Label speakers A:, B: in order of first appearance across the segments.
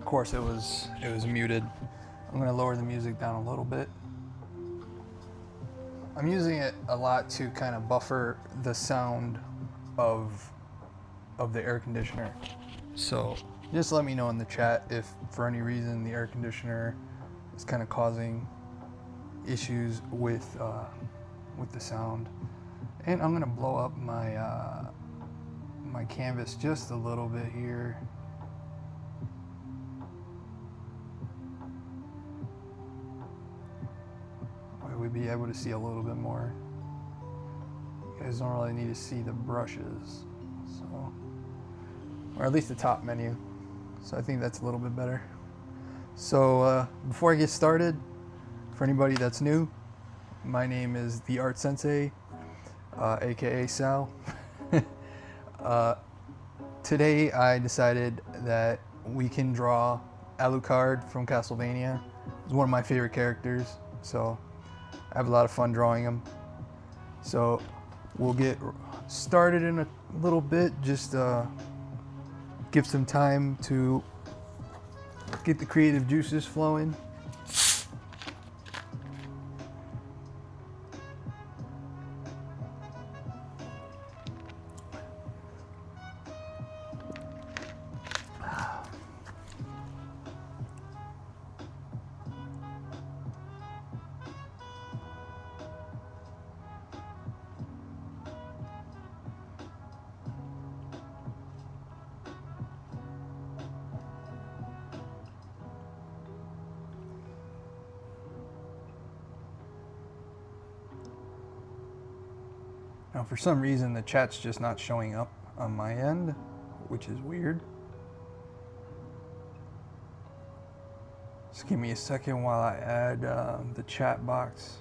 A: Of course, it was muted. I'm gonna lower the music down a little bit. I'm using it a lot to kind of buffer the sound of the air conditioner. So just let me know in the chat if for any reason the air conditioner is kind of causing issues with the sound. And I'm gonna blow up my my canvas just a little bit here. We'd be able to see a little bit more. You guys don't really need to see the brushes, so, or at least the top menu. So I think that's a little bit better. So before I get started, for anybody that's new, my name is the Art Sensei, aka Sal. Today I decided that we can draw Alucard from Castlevania. He's one of my favorite characters, so I have a lot of fun drawing him. So we'll get started in a little bit, just give some time to get the creative juices flowing. Now for some reason the chat's just not showing up on my end, which is weird. Just give me a second while I add the chat box.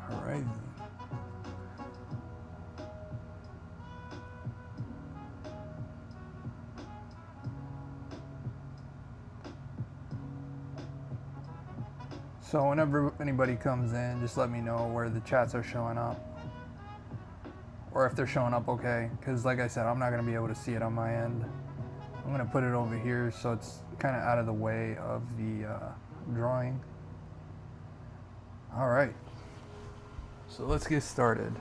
A: Alright. So whenever anybody comes in, just let me know where the chats are showing up. Or if they're showing up okay. Because like I said, I'm not going to be able to see it on my end. I'm going to put it over here so it's kind of out of the way of the drawing. Alright. So let's get started.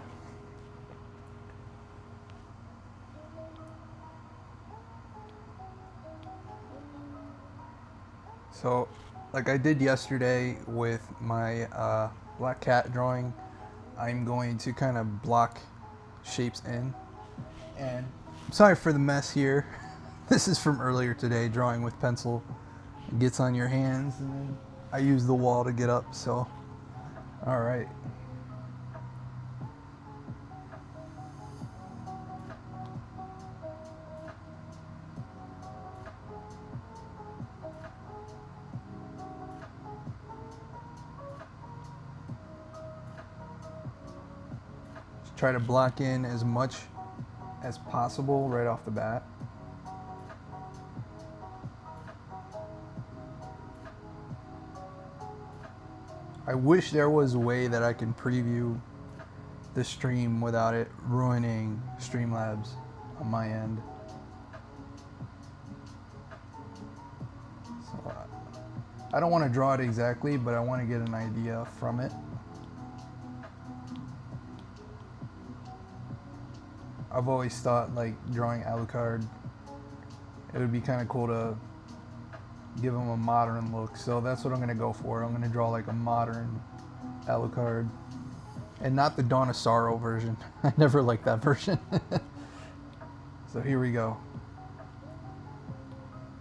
A: So, like I did yesterday with my black cat drawing, I'm going to kind of block shapes in. And sorry for the mess here. This is from earlier today, drawing with pencil. It gets on your hands, and then I use the wall to get up, so alright. Try to block in as much as possible right off the bat. I wish there was a way that I can preview the stream without it ruining Streamlabs on my end. So I don't want to draw it exactly, but I want to get an idea from it. I've always thought like drawing Alucard, it would be kind of cool to give him a modern look, so that's what I'm going to go for. I'm going to draw like a modern Alucard, and not the Dawn of Sorrow version. I never liked that version. So here we go.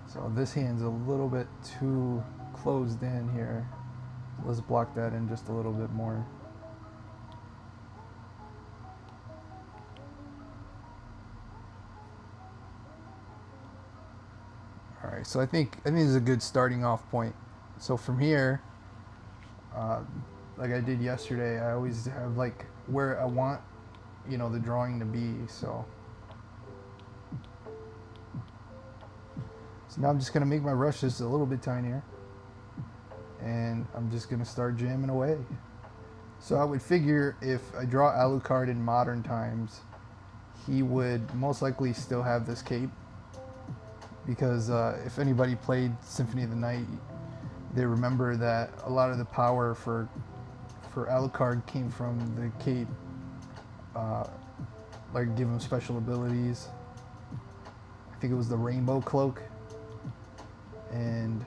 A: So this hand's a little bit too closed in here. Let's block that in just a little bit more. All right, so I think this is a good starting off point. So from here, like I did yesterday, I always have like where I want, you know, the drawing to be. So now I'm just gonna make my brush just a little bit tinier, and I'm just gonna start jamming away. So I would figure if I draw Alucard in modern times, he would most likely still have this cape, because if anybody played Symphony of the Night, they remember that a lot of the power for Alucard came from the cape, like give him special abilities. I think it was the rainbow cloak, and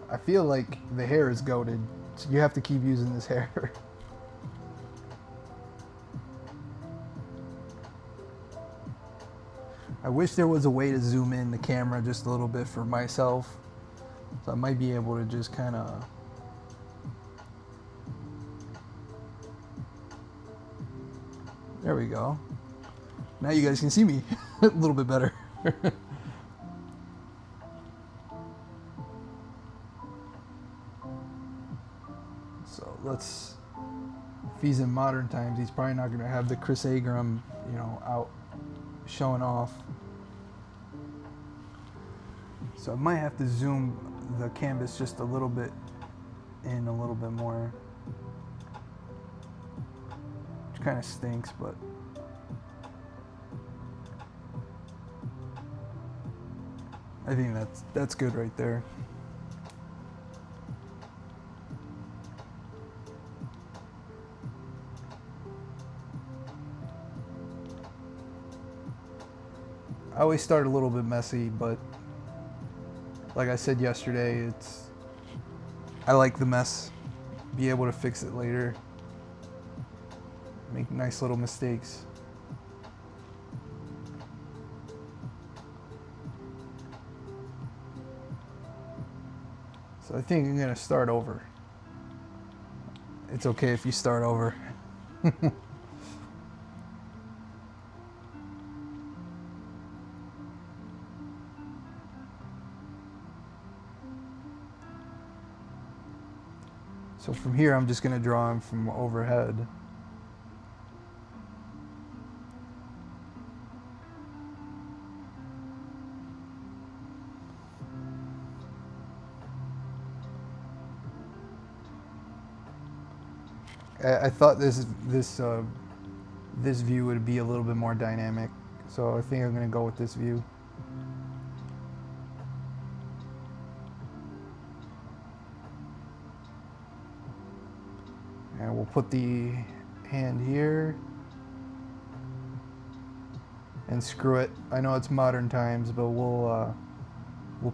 A: I feel like the hair is goated, so you have to keep using this hair. I wish there was a way to zoom in the camera just a little bit for myself, so I might be able to just kind of... There we go. Now you guys can see me a little bit better. So let's... If he's in modern times, he's probably not going to have the Chris Agram, you know, out showing off. So I might have to zoom the canvas just a little bit in, a little bit more. Which kind of stinks, but I think that's good right there. I always start a little bit messy, but like I said yesterday, I like the mess. Be able to fix it later. Make nice little mistakes. So I think I'm gonna start over. It's okay if you start over. So from here, I'm just gonna draw him from overhead. I thought this view would be a little bit more dynamic, so I think I'm gonna go with this view. And we'll put the hand here. And screw it. I know it's modern times, but we'll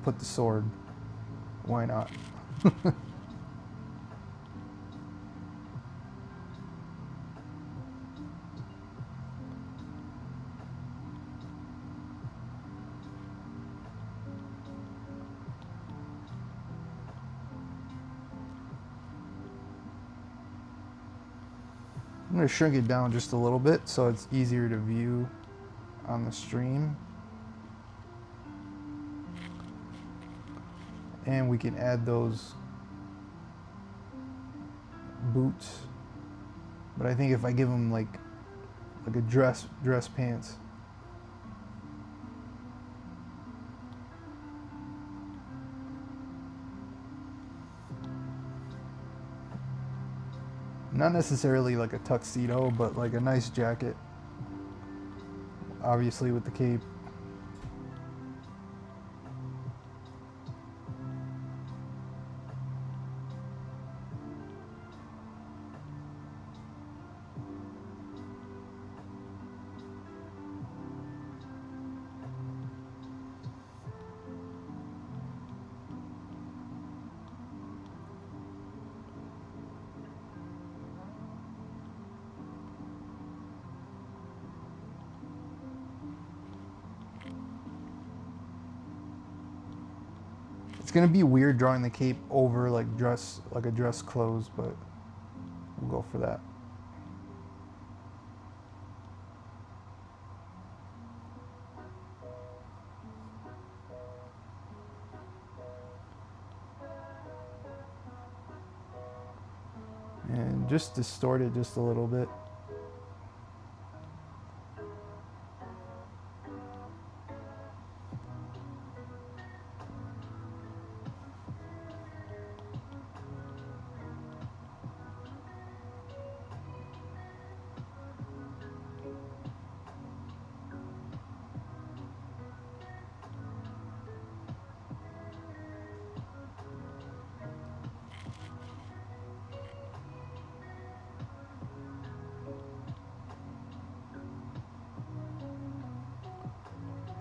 A: put the sword. Why not? I'm going to shrink it down just a little bit so it's easier to view on the stream. And we can add those boots. But I think if I give them like a dress pants. Not necessarily like a tuxedo, but like a nice jacket. Obviously with the cape. gonna be weird drawing the cape over like a dress clothes, but we'll go for that. And just distort it just a little bit.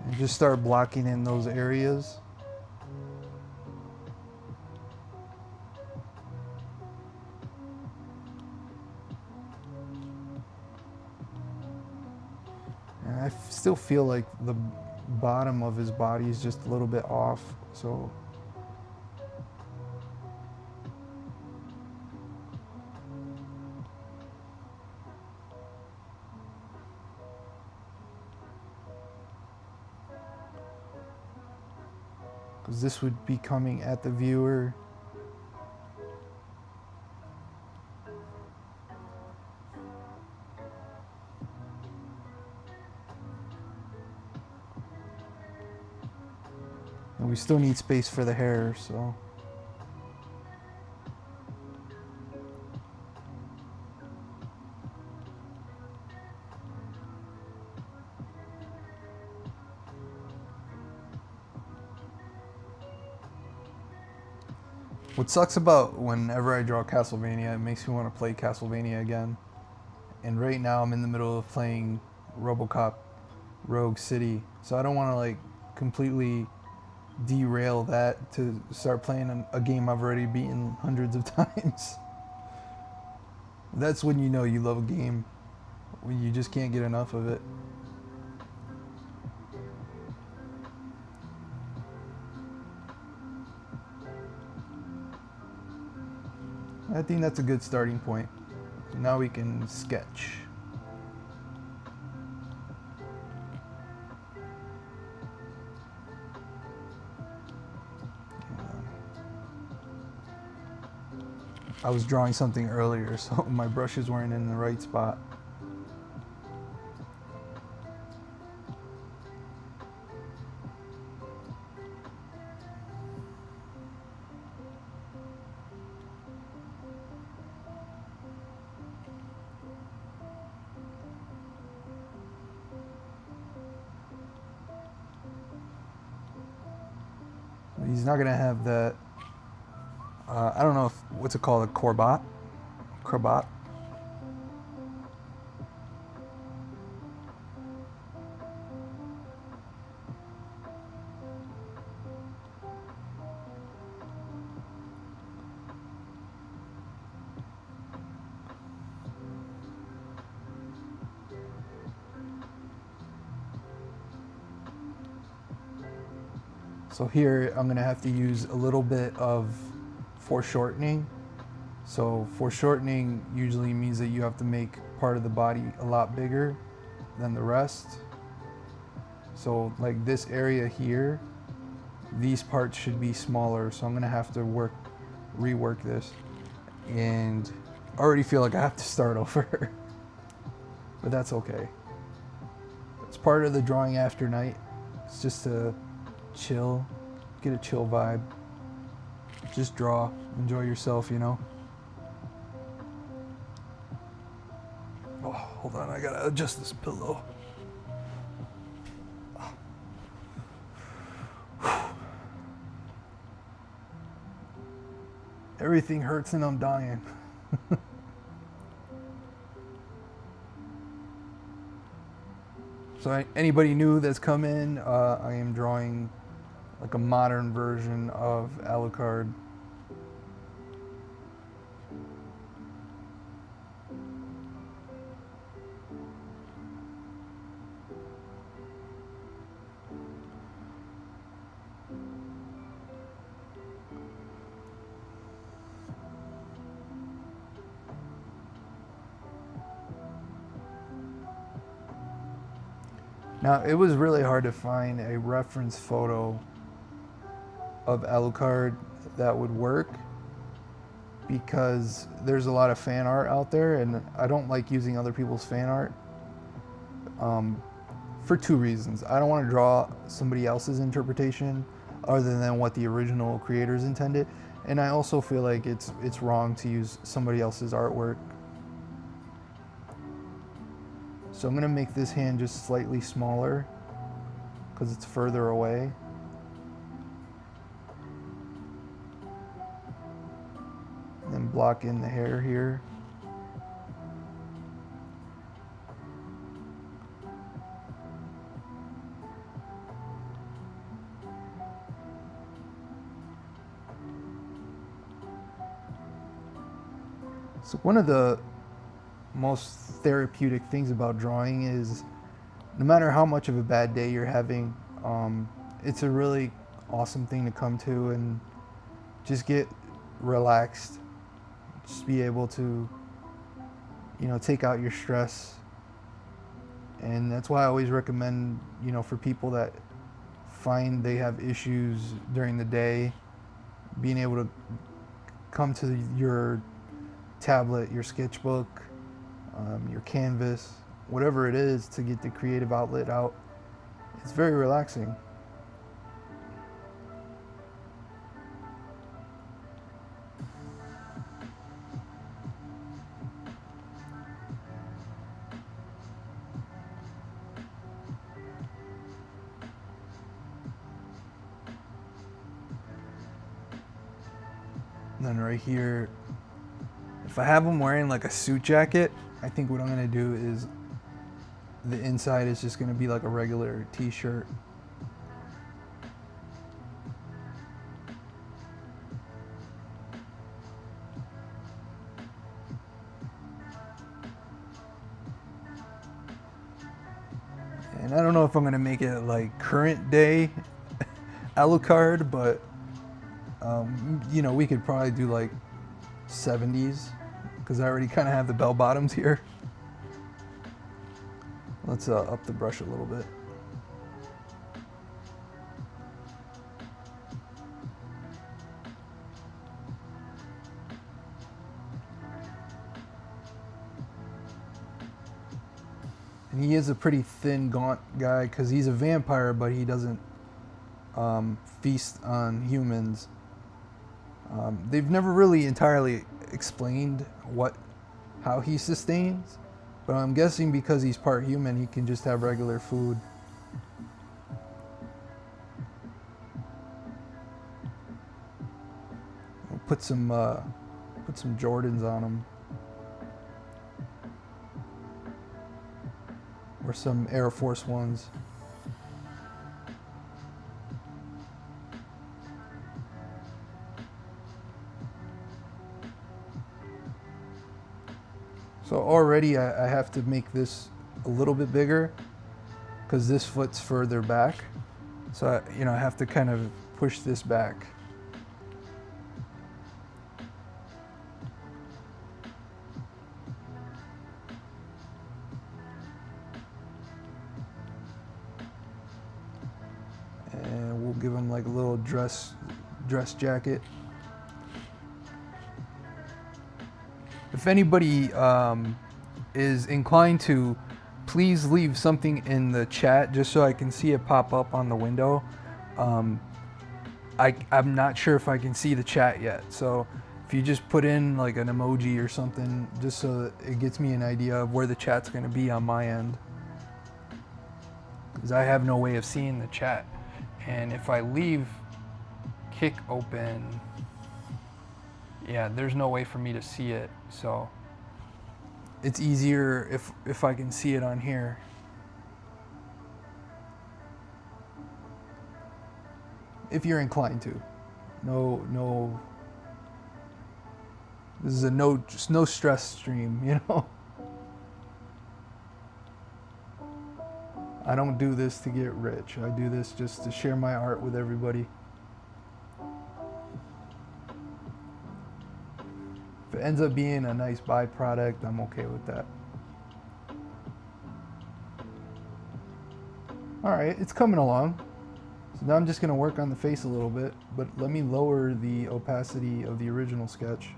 A: And just start blocking in those areas. And I still feel like the bottom of his body is just a little bit off, so because this would be coming at the viewer. And we still need space for the hair, so. What sucks about whenever I draw Castlevania, it makes me want to play Castlevania again. And right now I'm in the middle of playing RoboCop Rogue City, so I don't want to like completely derail that to start playing a game I've already beaten hundreds of times. That's when you know you love a game, when you just can't get enough of it. I think that's a good starting point. So now we can sketch. I was drawing something earlier, so my brushes weren't in the right spot. He's not gonna have that. I don't know what's it called, a cravat. So here I'm gonna have to use a little bit of foreshortening. So foreshortening usually means that you have to make part of the body a lot bigger than the rest. So like this area here, these parts should be smaller. So I'm gonna have to rework this. And I already feel like I have to start over, but that's okay. It's part of the drawing after night. It's just to chill, get a chill vibe. Just draw, enjoy yourself, you know. Oh, hold on, I gotta adjust this pillow. Everything hurts and I'm dying. So anybody new that's come in, I am drawing like a modern version of Alucard. Now, it was really hard to find a reference photo of Alucard that would work because there's a lot of fan art out there, and I don't like using other people's fan art for two reasons. I don't want to draw somebody else's interpretation other than what the original creators intended, and I also feel like it's wrong to use somebody else's artwork. So I'm going to make this hand just slightly smaller because it's further away. And then block in the hair here. So one of the most therapeutic things about drawing is no matter how much of a bad day you're having, it's a really awesome thing to come to and just get relaxed, just be able to, you know, take out your stress. And that's why I always recommend, you know, for people that find they have issues during the day, being able to come to your tablet, your sketchbook, your canvas, whatever it is, to get the creative outlet out. It's very relaxing. And then right here, if I have them wearing like a suit jacket, I think what I'm gonna do is the inside is just gonna be like a regular t-shirt. And I don't know if I'm gonna make it like current day Alucard, but you know, we could probably do like 70s because I already kind of have the bell bottoms here. Let's up the brush a little bit. And he is a pretty thin, gaunt guy because he's a vampire, but he doesn't feast on humans. They've never really entirely explained how he sustains, but I'm guessing because he's part human, he can just have regular food. We'll put some Jordans on him, or some Air Force Ones. So already I have to make this a little bit bigger because this foot's further back. So I have to kind of push this back. And we'll give him like a little dress jacket. If anybody is inclined to, please leave something in the chat just so I can see it pop up on the window. I'm not sure if I can see the chat yet, so if you just put in like an emoji or something, just so that it gets me an idea of where the chat's going to be on my end, because I have no way of seeing the chat. And if I leave Kick open, yeah, there's no way for me to see it, so it's easier if I can see it on here. If you're inclined to. No, this is a no stress stream, you know? I don't do this to get rich. I do this just to share my art with everybody. If it ends up being a nice byproduct, I'm okay with that. Alright, it's coming along. So now I'm just going to work on the face a little bit, but let me lower the opacity of the original sketch.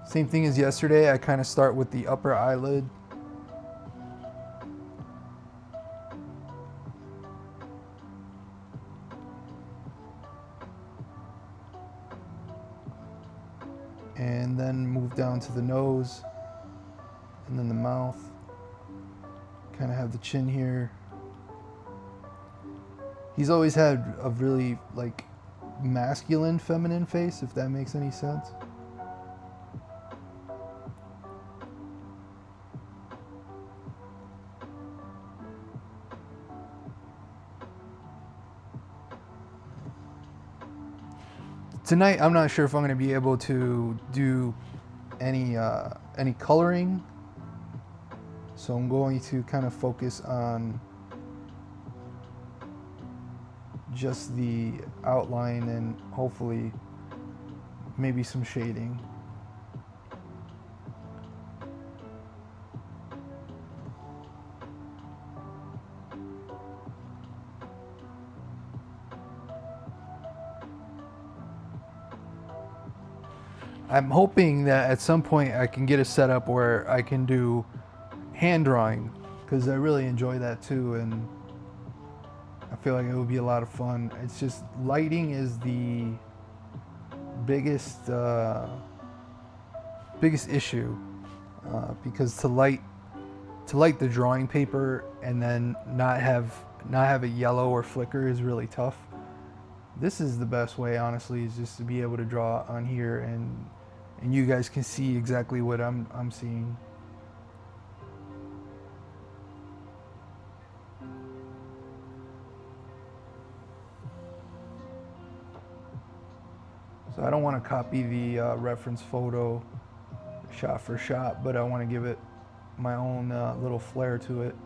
A: Same thing as yesterday, I kind of start with the upper eyelid. And then move down to the nose, and then the mouth. Kind of have the chin here. He's always had a really like masculine, feminine face, if that makes any sense. Tonight, I'm not sure if I'm going to be able to do any coloring, so I'm going to kind of focus on just the outline and hopefully maybe some shading. I'm hoping that at some point I can get a setup where I can do hand drawing, because I really enjoy that too, and I feel like it would be a lot of fun. It's just lighting is the biggest issue, because to light the drawing paper and then not have it yellow or flicker is really tough. This is the best way, honestly, is just to be able to draw on here and you guys can see exactly what I'm seeing. So I don't want to copy the reference photo shot for shot, but I want to give it my own little flair to it.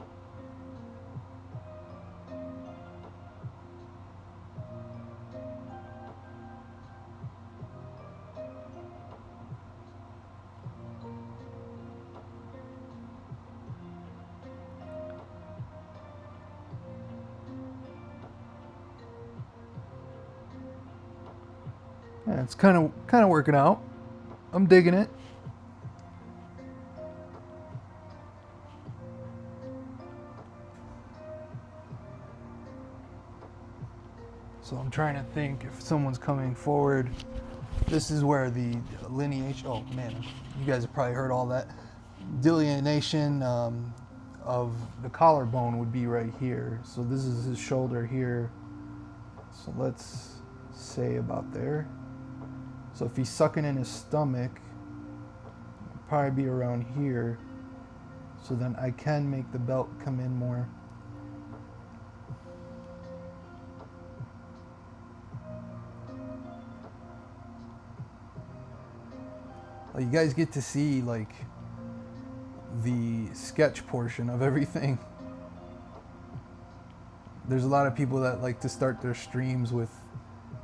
A: Yeah, it's kind of working out. I'm digging it. So I'm trying to think if someone's coming forward. This is where the lineation, oh man, you guys have probably heard all that. Delineation of the collarbone would be right here. So this is his shoulder here. So let's say about there. So if he's sucking in his stomach, it'll probably be around here. So then I can make the belt come in more. You guys get to see like the sketch portion of everything. There's a lot of people that like to start their streams with,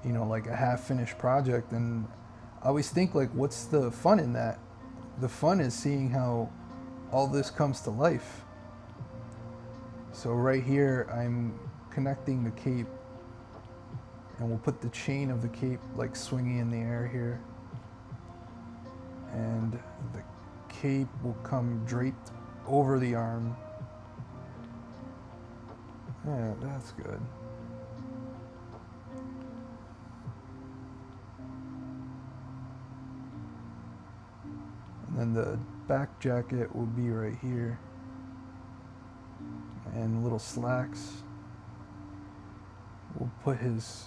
A: you know, like a half-finished project, and I always think like, what's the fun in that? The fun is seeing how all this comes to life. So right here, I'm connecting the cape, and we'll put the chain of the cape like swinging in the air here. And the cape will come draped over the arm. Yeah, that's good. And then the back jacket will be right here. And little slacks. We'll put his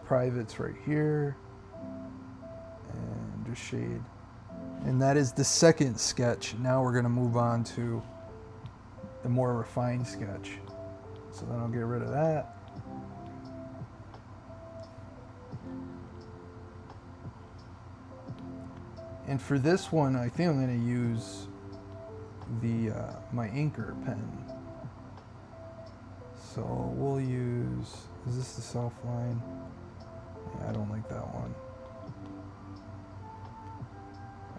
A: privates right here. And just shade. And that is the second sketch. Now we're going to move on to the more refined sketch. So then I'll get rid of that. And for this one, I think I'm going to use the my inker pen. So we'll use, is this the soft line? Yeah, I don't like that one.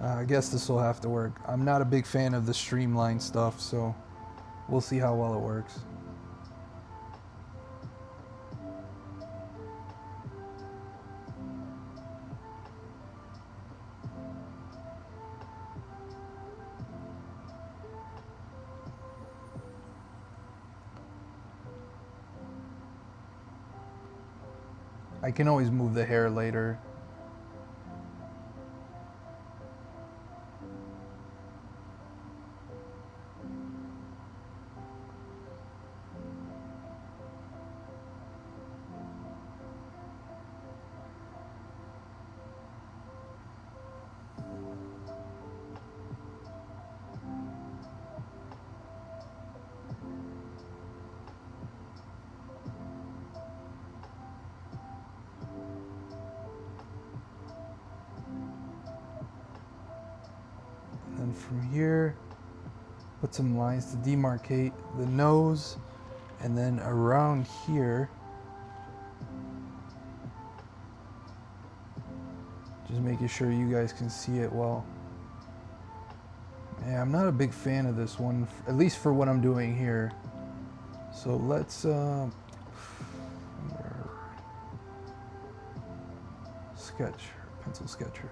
A: I guess this will have to work. I'm not a big fan of the streamline stuff, so we'll see how well it works. I can always move the hair later. And from here, put some lines to demarcate the nose, and then around here, just making sure you guys can see it well. Yeah, I'm not a big fan of this one, at least for what I'm doing here. So let's sketch, pencil sketcher.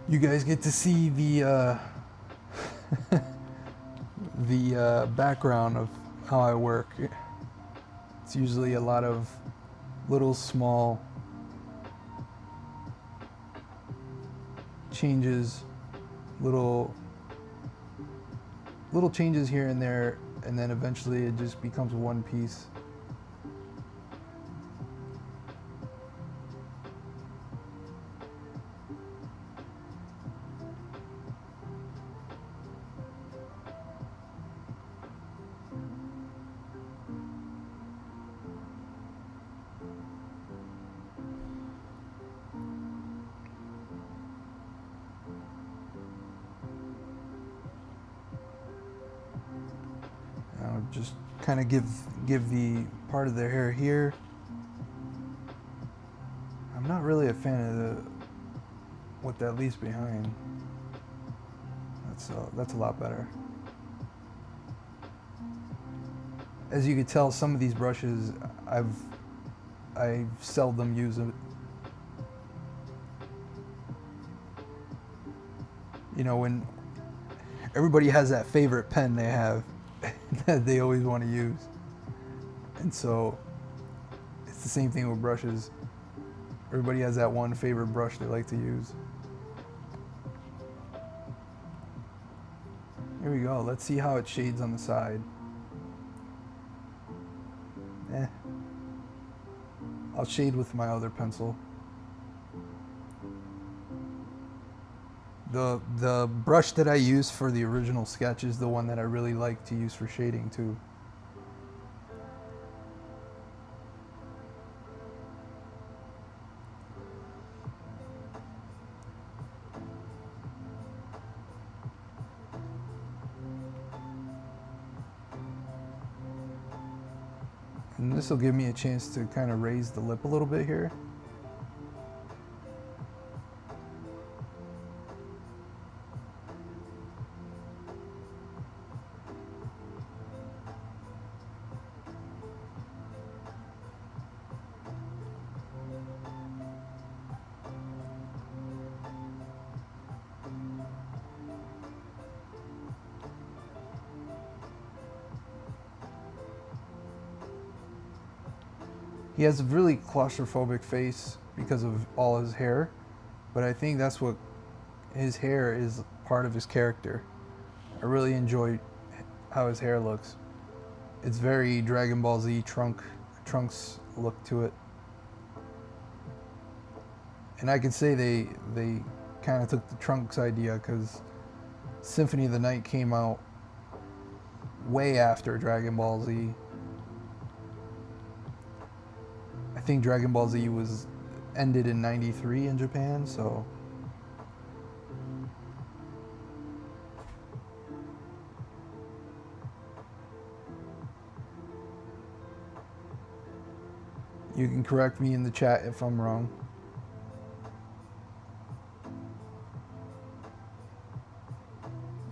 A: You guys get to see the the background of how I work. It's usually a lot of little small changes, little changes here and there, and then eventually it just becomes one piece. Just kind of give the part of their hair here. I'm not really a fan of what that leaves behind. That's a lot better. As you can tell, some of these brushes I seldom use it. You know, when everybody has that favorite pen they have that they always want to use, and so it's the same thing with brushes. Everybody has that one favorite brush they like to use. Here we go. Let's see how it shades on the side. I'll shade with my other pencil. The brush that I use for the original sketch is the one that I really like to use for shading too. And this will give me a chance to kind of raise the lip a little bit here. He has a really claustrophobic face because of all his hair, but I think that's what his hair is part of his character. I really enjoy how his hair looks. It's very Dragon Ball Z Trunks look to it. And I could say they kind of took the Trunks idea, because Symphony of the Night came out way after Dragon Ball Z. think Dragon Ball Z was ended in '93 in Japan, so you can correct me in the chat if I'm wrong.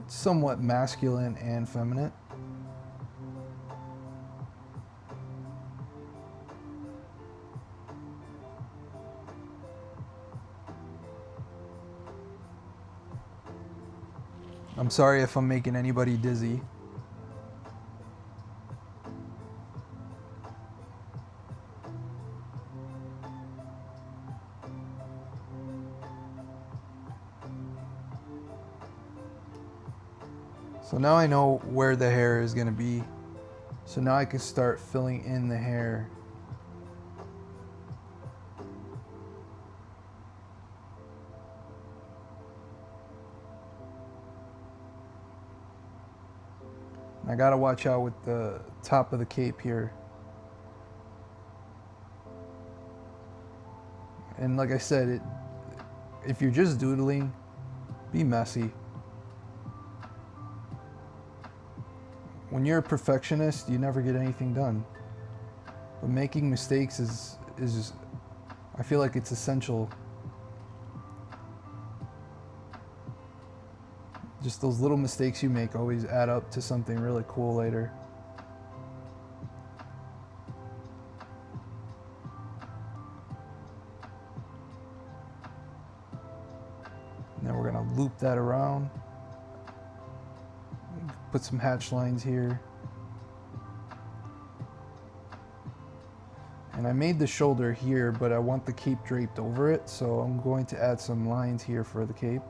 A: It's somewhat masculine and feminine. I'm sorry if I'm making anybody dizzy. So now I know where the hair is going to be. So now I can start filling in the hair. I gotta watch out with the top of the cape here. And like I said, if you're just doodling, be messy. When you're a perfectionist, you never get anything done. But making mistakes is I feel like it's essential. Just those little mistakes you make always add up to something really cool later. Now we're gonna loop that around. Put some hatch lines here. And I made the shoulder here, but I want the cape draped over it, so I'm going to add some lines here for the cape.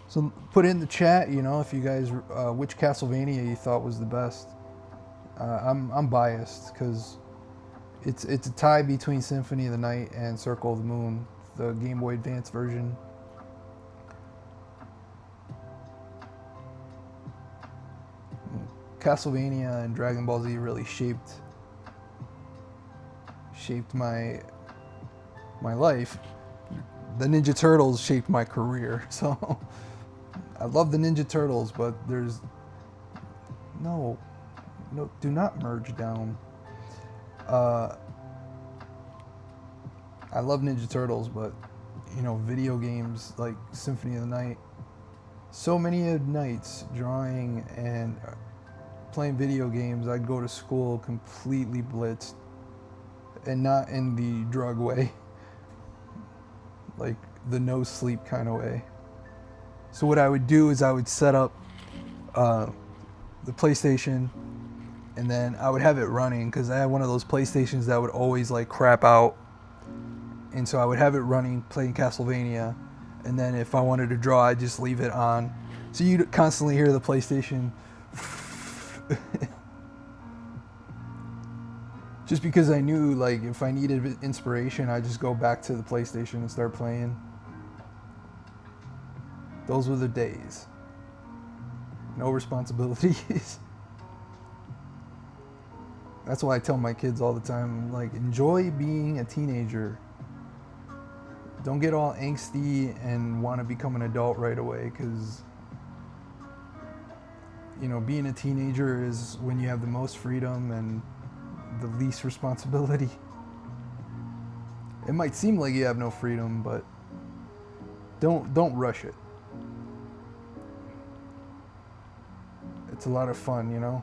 A: So put in the chat, you know, if you guys, which Castlevania you thought was the best. I'm biased because it's a tie between Symphony of the Night and Circle of the Moon, the Game Boy Advance version. Castlevania and Dragon Ball Z really shaped my life. The Ninja Turtles shaped my career, so I love the Ninja Turtles, but there's no, do not merge down. I love Ninja Turtles, but you know, video games like Symphony of the Night, so many nights drawing and playing video games, I'd go to school completely blitzed, and not in the drug way, like the no sleep kind of way. So what I would do is I would set up the PlayStation, and then I would have it running because I had one of those PlayStations that would always like crap out, and so I would have it running playing Castlevania, and then if I wanted to draw, I'd just leave it on, so you'd constantly hear the PlayStation. Just because I knew, like, if I needed inspiration, I'd just go back to the PlayStation and start playing. Those were the days. No responsibilities. That's why I tell my kids all the time, like, enjoy being a teenager. Don't get all angsty and want to become an adult right away, because you know, being a teenager is when you have the most freedom and the least responsibility. It might seem like you have no freedom, but don't rush it. It's a lot of fun, you know.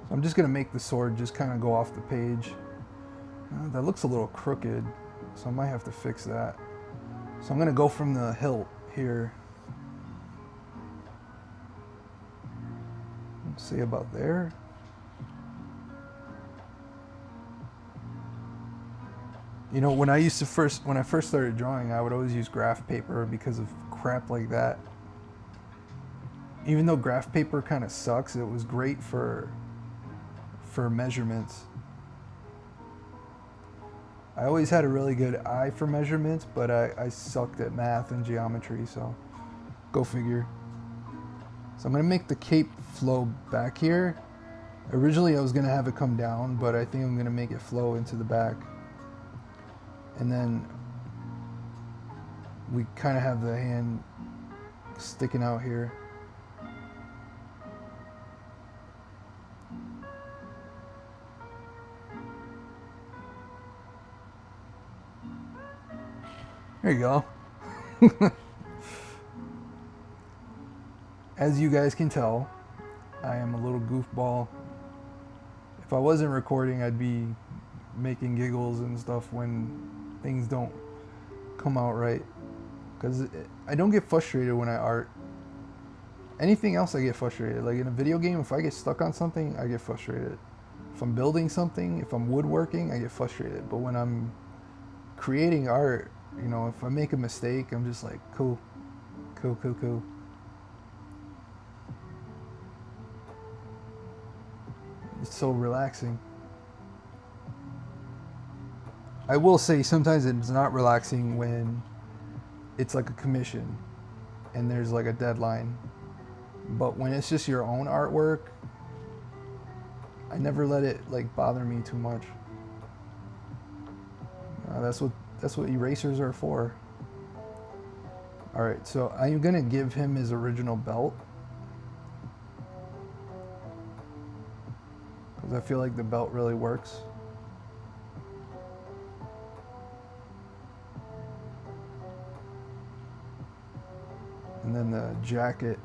A: So I'm just gonna make the sword just kind of go off the page. That looks a little crooked, so I might have to fix that. So I'm going to go from the hilt here. Let's see about there. You know, when I first started drawing, I would always use graph paper because of crap like that. Even though graph paper kind of sucks, it was great for measurements. I always had a really good eye for measurements, but I sucked at math and geometry, so go figure. So I'm going to make the cape flow back here. Originally I was going to have it come down, but I think I'm going to make it flow into the back. And then we kind of have the hand sticking out here. There you go. As you guys can tell, I am a little goofball. If I wasn't recording, I'd be making giggles and stuff when things don't come out right. Because I don't get frustrated when I art. Anything else I get frustrated. Like in a video game, if I get stuck on something, I get frustrated. If I'm building something, if I'm woodworking, I get frustrated. But when I'm creating art, you know, if I make a mistake, I'm just like, cool, cool, cool, cool. It's so relaxing. I will say sometimes it's not relaxing when it's like a commission and there's like a deadline. But when it's just your own artwork, I never let it like bother me too much. That's what erasers are for. Alright, so I'm gonna give him his original belt. Because I feel like the belt really works. And then the jacket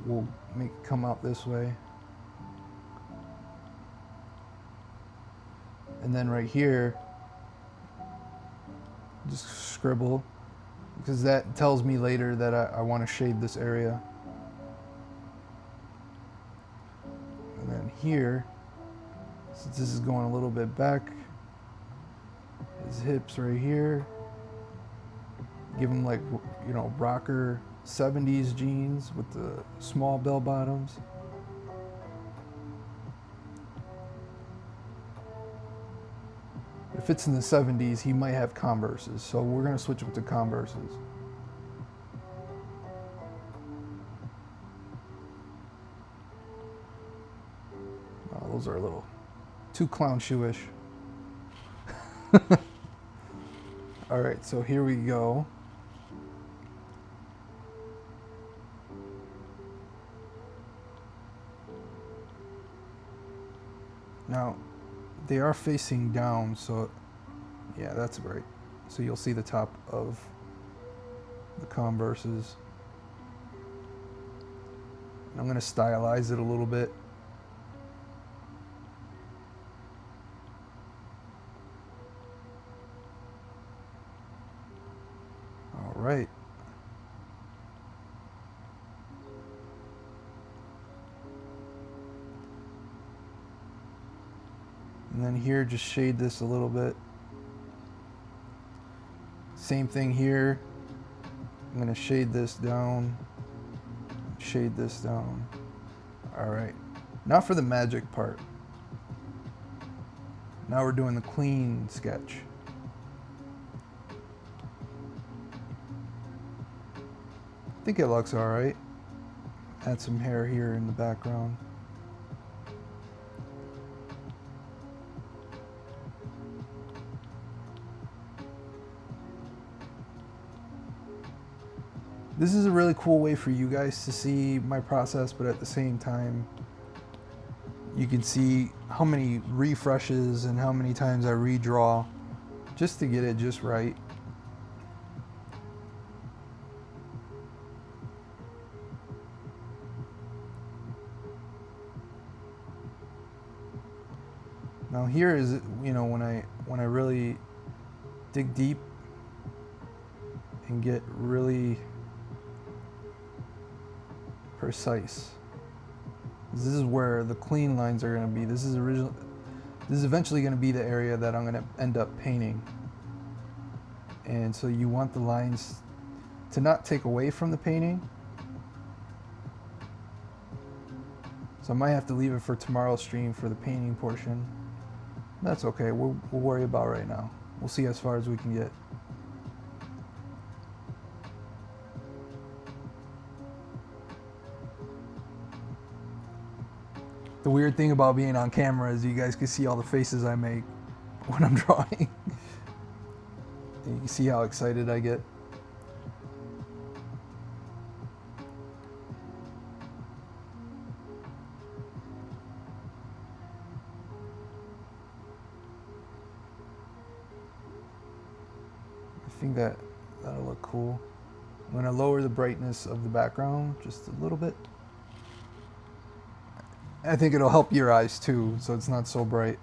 A: will make it come out this way. And then right here, just scribble, because that tells me later that I want to shade this area. And then here, since this is going a little bit back, his hips right here, give him like, you know, rocker 70s jeans with the small bell bottoms. If it's in the 70s, he might have Converses, so we're going to switch him to Converses. Oh, those are a little too clown shoe-ish. Alright, so here we go. Now, they are facing down, so yeah, that's right. So you'll see the top of the Converses. I'm going to stylize it a little bit. All right. And then here, just shade this a little bit. Same thing here. I'm going to shade this down. Shade this down. All right. Now for the magic part. Now we're doing the clean sketch. I think it looks all right. Add some hair here in the background. This is a really cool way for you guys to see my process, but at the same time, you can see how many refreshes and how many times I redraw just to get it just right. Now here is, you know, when I really dig deep and get really precise. This is where the clean lines are going to be. This is eventually going to be the area that I'm going to end up painting. And so you want the lines to not take away from the painting. So I might have to leave it for tomorrow's stream for the painting portion. That's okay. We'll worry about right now. We'll see as far as we can get. The weird thing about being on camera is you guys can see all the faces I make when I'm drawing. And you can see how excited I get. I think that'll look cool. I'm going to lower the brightness of the background just a little bit. I think it'll help your eyes too, so it's not so bright.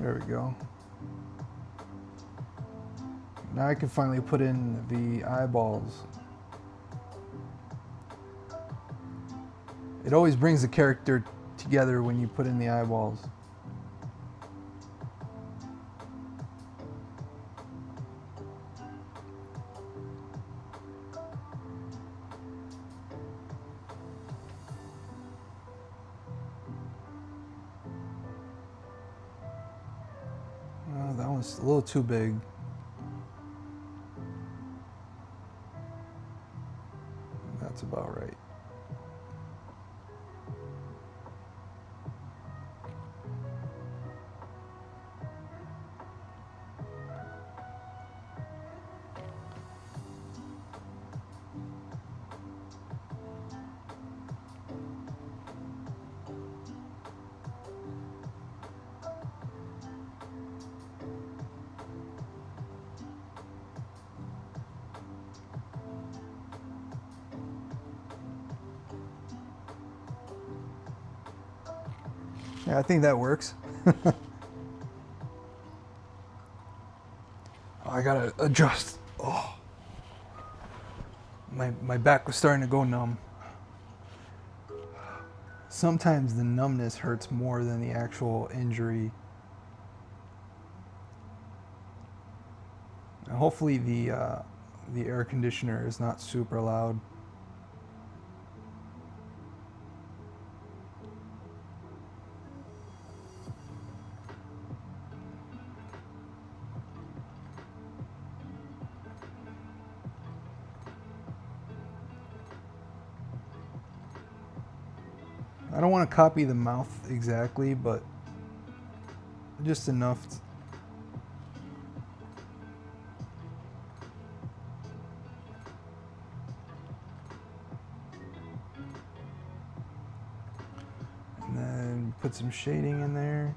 A: There we go. Now I can finally put in the eyeballs. It always brings the character together when you put in the eyeballs. That one's a little too big. That's about right. Yeah, I think that works. Oh, I gotta adjust. Oh, my back was starting to go numb. Sometimes the numbness hurts more than the actual injury. Now, hopefully the air conditioner is not super loud. I don't want to copy the mouth exactly, but just enough. And then put some shading in there.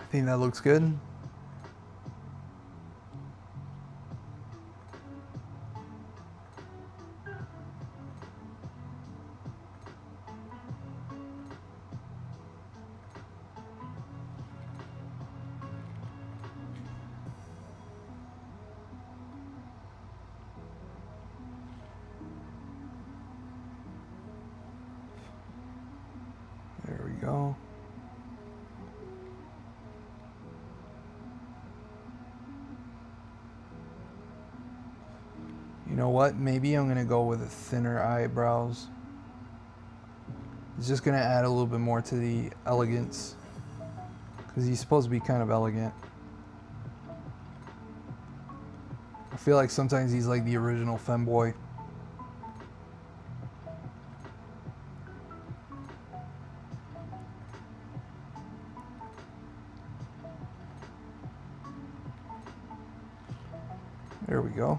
A: I think that looks good. There we go. You know what? Maybe I'm gonna go with a thinner eyebrows. It's just gonna add a little bit more to the elegance, because he's supposed to be kind of elegant. I feel like sometimes he's like the original femboy. There we go.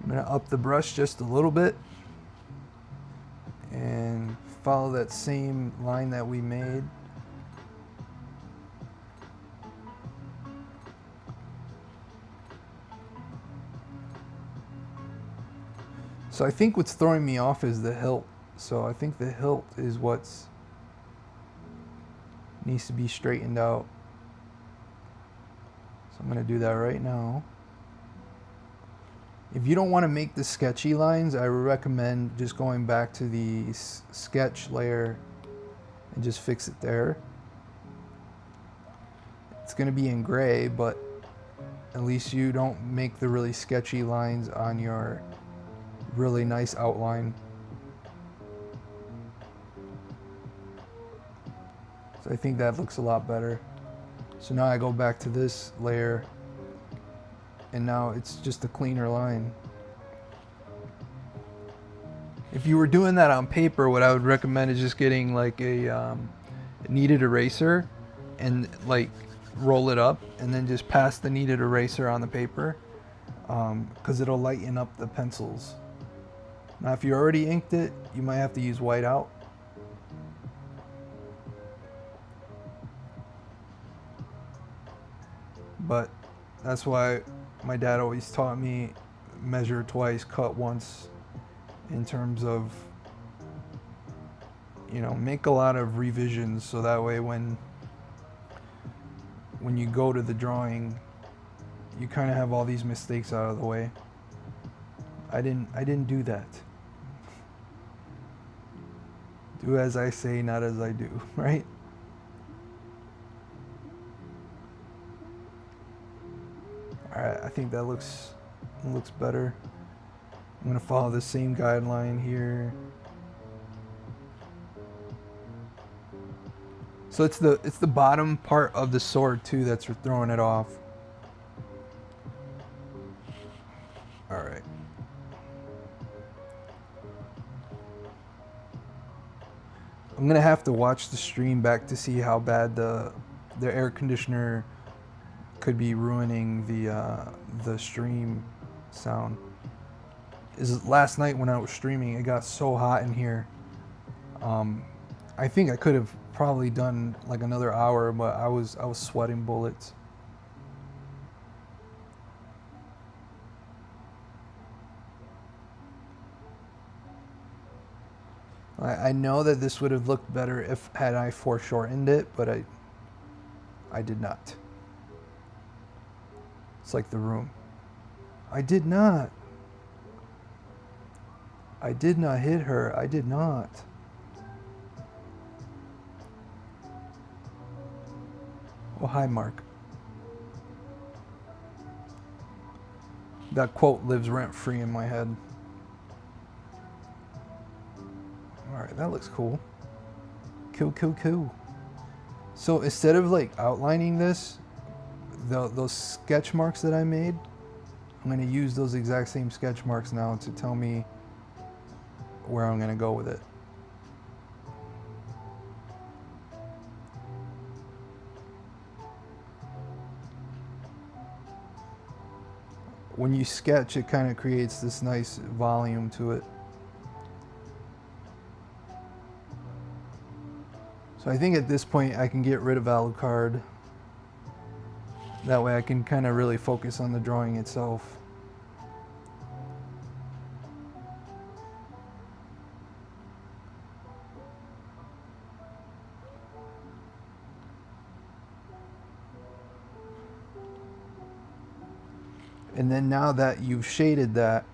A: I'm going to up the brush just a little bit and follow that same line that we made. So I think what's throwing me off is the hilt. So I think the hilt is what's needs to be straightened out. So I'm going to do that right now. If you don't want to make the sketchy lines, I would recommend just going back to the sketch layer and just fix it there. It's going to be in gray, but at least you don't make the really sketchy lines on your really nice outline. So I think that looks a lot better. So now I go back to this layer, and now it's just a cleaner line. If you were doing that on paper, what I would recommend is just getting like a kneaded eraser and like roll it up and then just pass the kneaded eraser on the paper, because it'll lighten up the pencils. Now if you already inked it, you might have to use whiteout. But that's why my dad always taught me measure twice, cut once, in terms of, you know, make a lot of revisions so that way when you go to the drawing, you kind of have all these mistakes out of the way. I didn't do that. Do as I say, not as I do, right? Alright, I think that looks better. I'm going to follow the same guideline here. So it's the bottom part of the sword too that's throwing it off. Alright. I'm going to have to watch the stream back to see how bad the air conditioner could be ruining the stream sound. Last night when I was streaming, it got so hot in here. I think I could have probably done like another hour, but I was sweating bullets. I know that this would have looked better had I foreshortened it, but I did not. It's like the room. I did not. I did not hit her. I did not. Oh, hi, Mark. That quote lives rent-free in my head. Alright, that looks cool. Cool. So instead of like outlining this, those sketch marks that I made, I'm going to use those exact same sketch marks now to tell me where I'm going to go with it. When you sketch, it kind of creates this nice volume to it. So I think at this point I can get rid of Alucard. That way I can kind of really focus on the drawing itself. And then now that you've shaded that,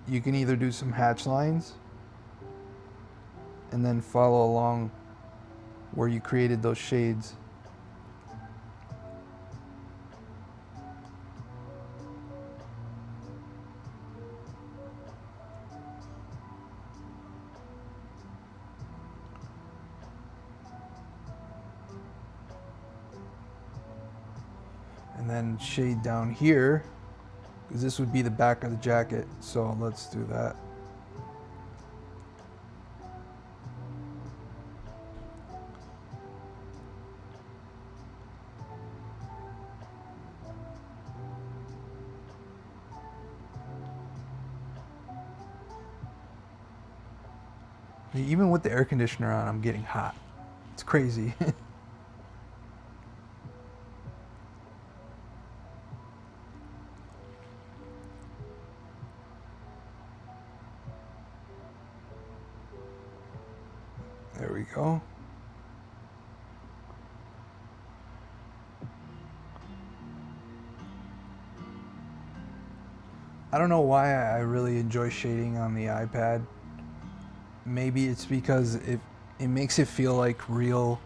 A: you can either do some hatch lines and then follow along where you created those shades. And then shade down here, because this would be the back of the jacket. So let's do that. Even with the air conditioner on, I'm getting hot. It's crazy. There we go. I don't know why I really enjoy shading on the iPad. Maybe it's because it makes it feel like real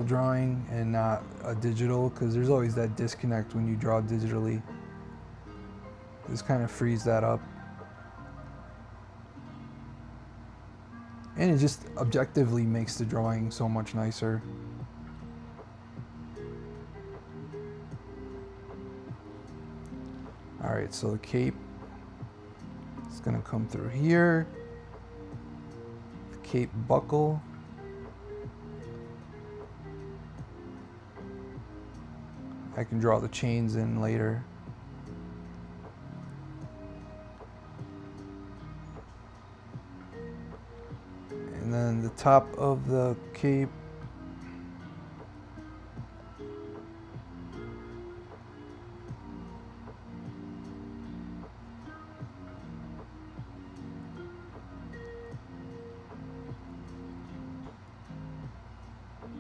A: drawing and not a digital, because there's always that disconnect when you draw digitally. This kind of frees that up. And it just objectively makes the drawing so much nicer. Alright, so the cape is going to come through here. The cape buckle. I can draw the chains in later. And then the top of the cape.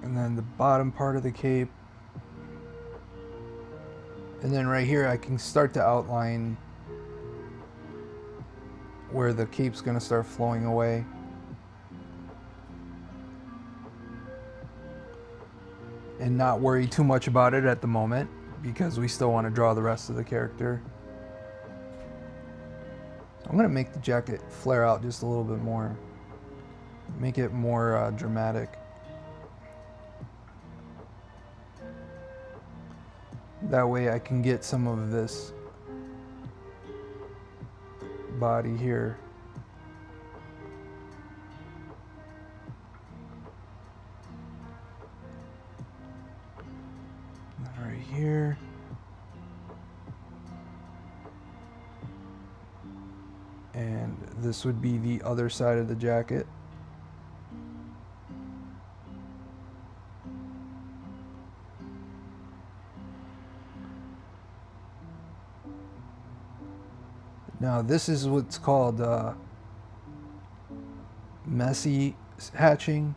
A: And then the bottom part of the cape. And then right here I can start to outline where the cape's going to start flowing away. And not worry too much about it at the moment, because we still want to draw the rest of the character. I'm going to make the jacket flare out just a little bit more. Make it more dramatic. That way I can get some of this body here. And right here. And this would be the other side of the jacket. Now this is what's called messy hatching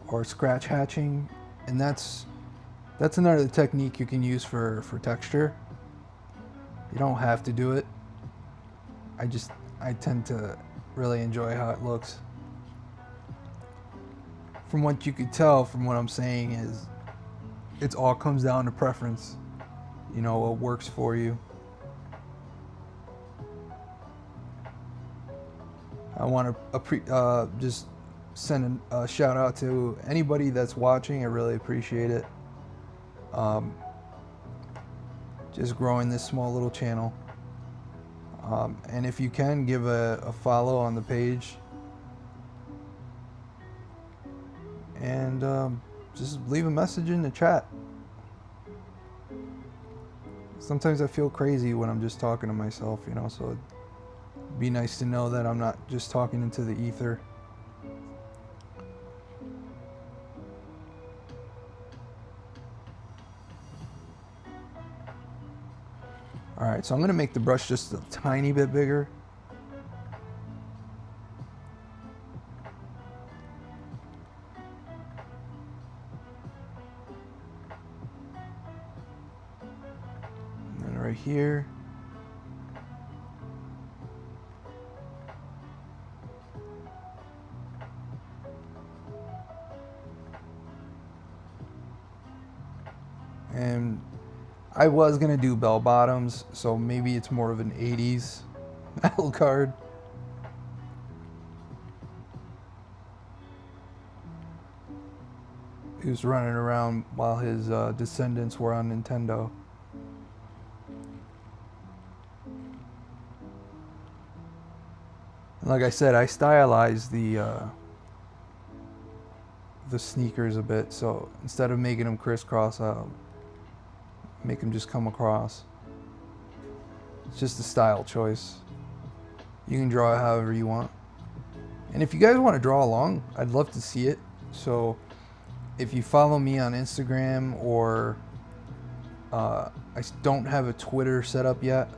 A: or scratch hatching, and that's another technique you can use for texture. You don't have to do it. I tend to really enjoy how it looks. From what you could tell from what I'm saying is it all comes down to preference. You know, what works for you. I want to just send a shout out to anybody that's watching. I really appreciate it. Just growing this small little channel. And if you can, give a follow on the page. And just leave a message in the chat. Sometimes I feel crazy when I'm just talking to myself, you know, so it'd be nice to know that I'm not just talking into the ether. Alright, so I'm going to make the brush just a tiny bit bigger. And then right here. And I was going to do bell bottoms, so maybe it's more of an 80s Alucard. He was running around while his descendants were on Nintendo. And like I said, I stylized the sneakers a bit, so instead of making them crisscross, I'll make them just come across. It's just a style choice. You can draw it however you want. And if you guys want to draw along, I'd love to see it. So if you follow me on Instagram, or I don't have a Twitter set up yet.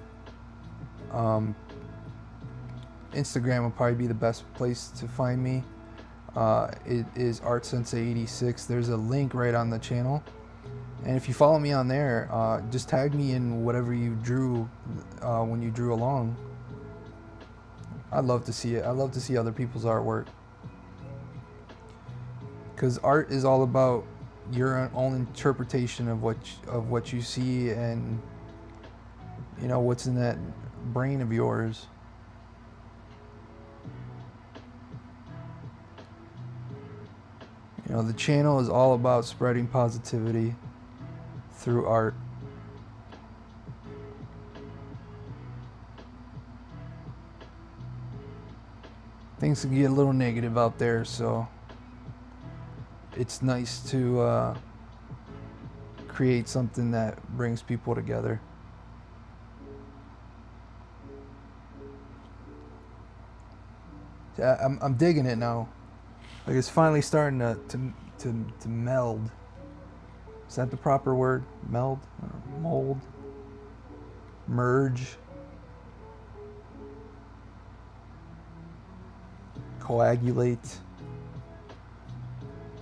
A: Instagram will probably be the best place to find me. It is ArtSensei86. There's a link right on the channel. And if you follow me on there, just tag me in whatever you drew when you drew along. I'd love to see it. I love to see other people's artwork. Because art is all about your own interpretation of what you see, and you know what's in that brain of yours. You know, the channel is all about spreading positivity through art. Things can get a little negative out there, so it's nice to create something that brings people together. I'm digging it now. Like, it's finally starting to meld. Is that the proper word? Meld? Or mold? Merge? Coagulate?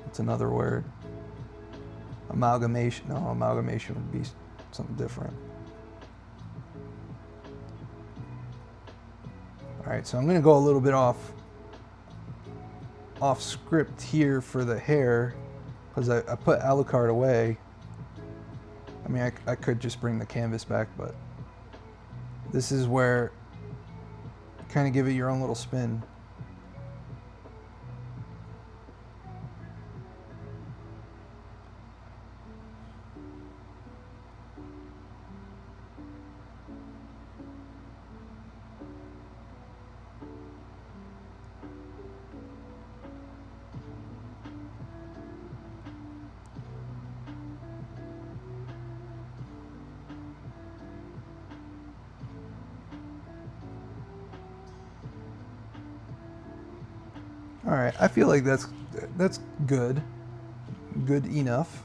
A: What's another word? Amalgamation? No, amalgamation would be something different. Alright, so I'm going to go a little bit off script here for the hair, because I put Alucard away. I mean, I could just bring the canvas back, but this is where you kind of give it your own little spin. All right, I feel like that's good enough.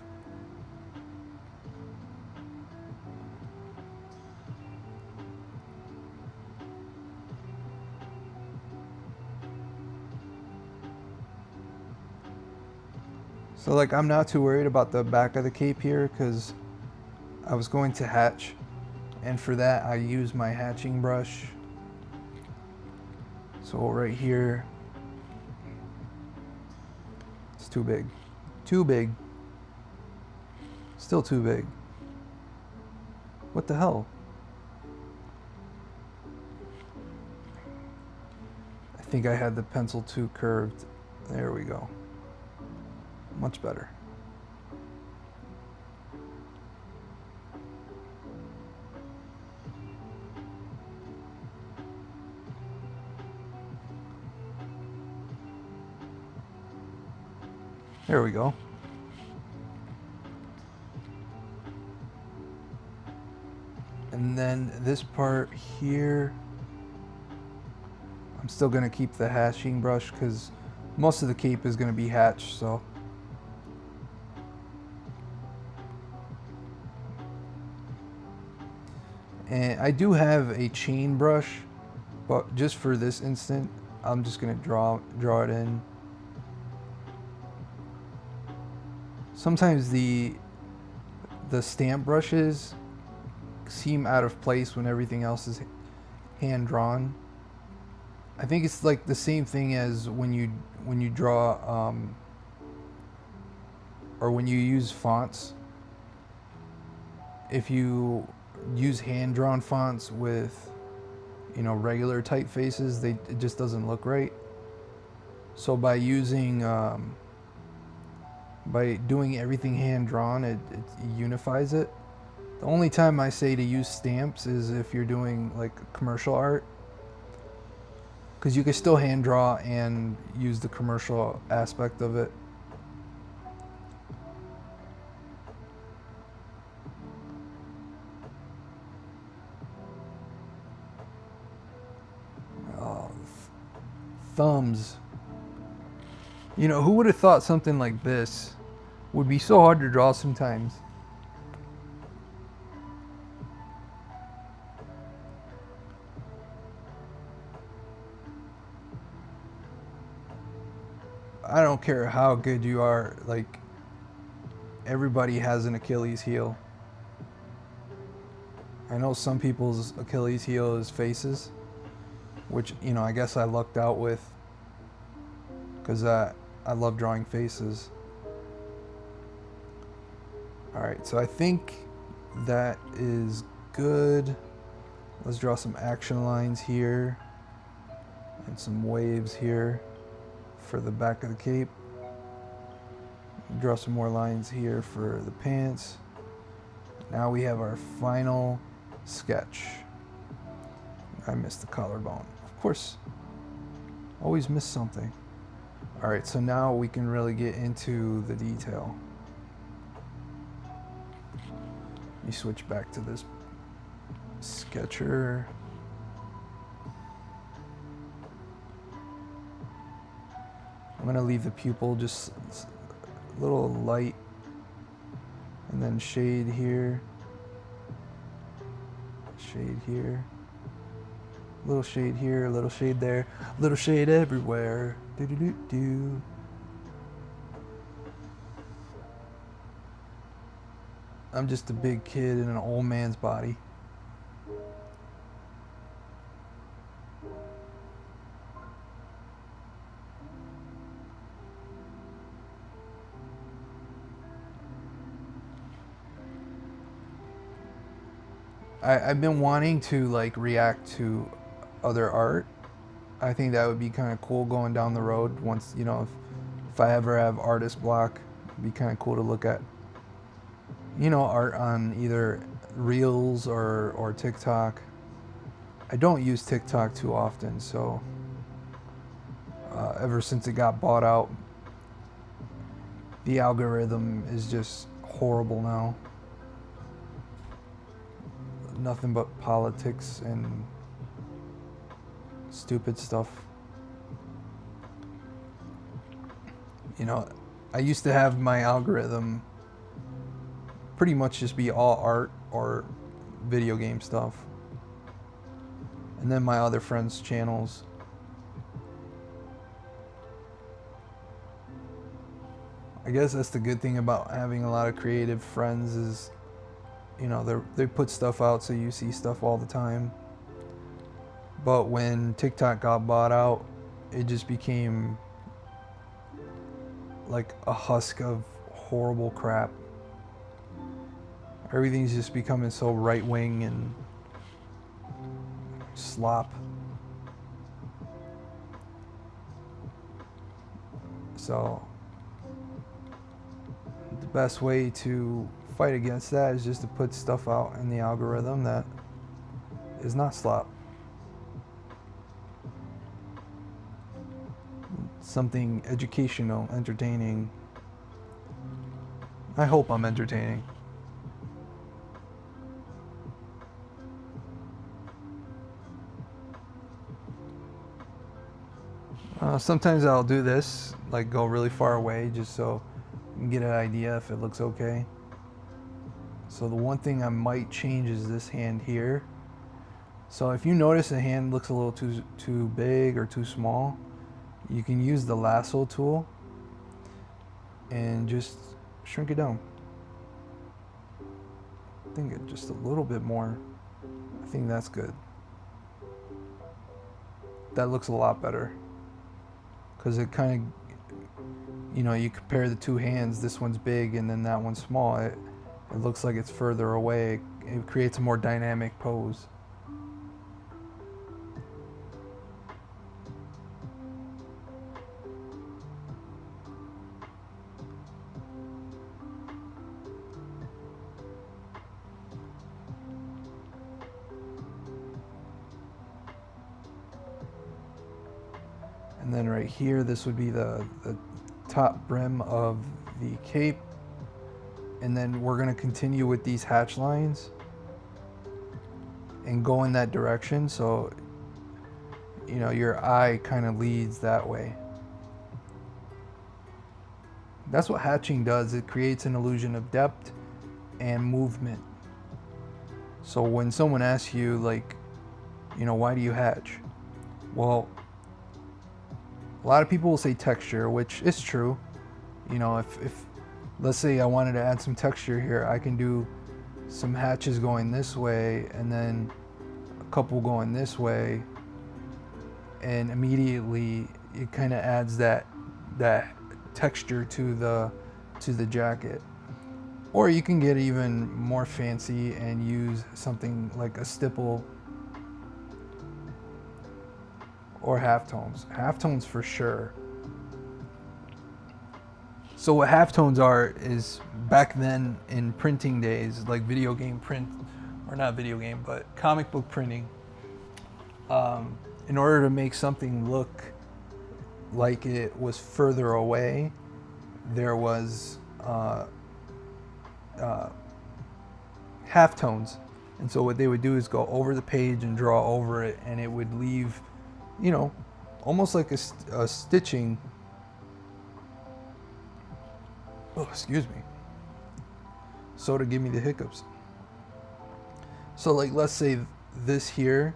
A: So like, I'm not too worried about the back of the cape here, because I was going to hatch, and for that I use my hatching brush. So right here, it's too big. Too big. Still too big. What the hell? I think I had the pencil too curved. There we go. Much better. There we go. And then this part here, I'm still going to keep the hatching brush because most of the cape is going to be hatched, so. And I do have a chain brush, but just for this instant, I'm just going to draw it in. Sometimes the stamp brushes seem out of place when everything else is hand drawn. I think it's like the same thing as when you draw or when you use fonts. If you use hand drawn fonts with, you know, regular typefaces, it just doesn't look right. So by using by doing everything hand drawn, it unifies it. The only time I say to use stamps is if you're doing like commercial art, because you can still hand draw and use the commercial aspect of it. Oh, thumbs. You know, who would have thought something like this would be so hard to draw sometimes? I don't care how good you are, like, everybody has an Achilles heel. I know some people's Achilles heel is faces, which, you know, I guess I lucked out with, because I love drawing faces. Alright, so I think that is good. Let's draw some action lines here and some waves here for the back of the cape. Draw some more lines here for the pants. Now we have our final sketch. I missed the collarbone. Of course, always miss something. Alright, so now we can really get into the detail. Let me switch back to this sketcher. I'm going to leave the pupil just a little light, and then shade here, shade here, a little shade here, a little shade there, a little shade everywhere. Do do do do. I'm just a big kid in an old man's body. I've been wanting to like react to other art. I think that would be kind of cool going down the road once, you know, if I ever have artist block, it'd be kind of cool to look at, you know, art on either Reels or TikTok. I don't use TikTok too often, so ever since it got bought out, the algorithm is just horrible now. Nothing but politics and stupid stuff. You know, I used to have my algorithm pretty much just be all art or video game stuff, and then my other friends' channels. I guess that's the good thing about having a lot of creative friends is, you know, they put stuff out so you see stuff all the time. But when TikTok got bought out, it just became like a husk of horrible crap. Everything's just becoming so right-wing and slop. So the best way to fight against that is just to put stuff out in the algorithm that is not slop. Something educational, entertaining. I hope I'm entertaining. Sometimes I'll do this, like go really far away just so you can get an idea if it looks okay. So the one thing I might change is this hand here. So if you notice the hand looks a little too big or too small, you can use the lasso tool and just shrink it down. I think it just a little bit more. I think that's good. That looks a lot better. Because it kind of, you know, you compare the two hands, this one's big and then that one's small. It looks like it's further away. It creates a more dynamic pose. And then right here, this would be the top brim of the cape. And then we're going to continue with these hatch lines and go in that direction. So, you know, your eye kind of leads that way. That's what hatching does. It creates an illusion of depth and movement. So when someone asks you, like, you know, why do you hatch? Well, A lot of people will say texture, which is true. You know, if let's say I wanted to add some texture here, I can do some hatches going this way and then a couple going this way, and immediately it kind of adds that texture to the jacket. Or you can get even more fancy and use something like a stipple or halftones. Halftones for sure. So what halftones are is, back then in printing days, like video game print, or not video game, but comic book printing, in order to make something look like it was further away, there was halftones. And so what they would do is go over the page and draw over it, and it would leave, you know, almost like a stitching. Oh, excuse me. Soda give me the hiccups. So like, let's say this here,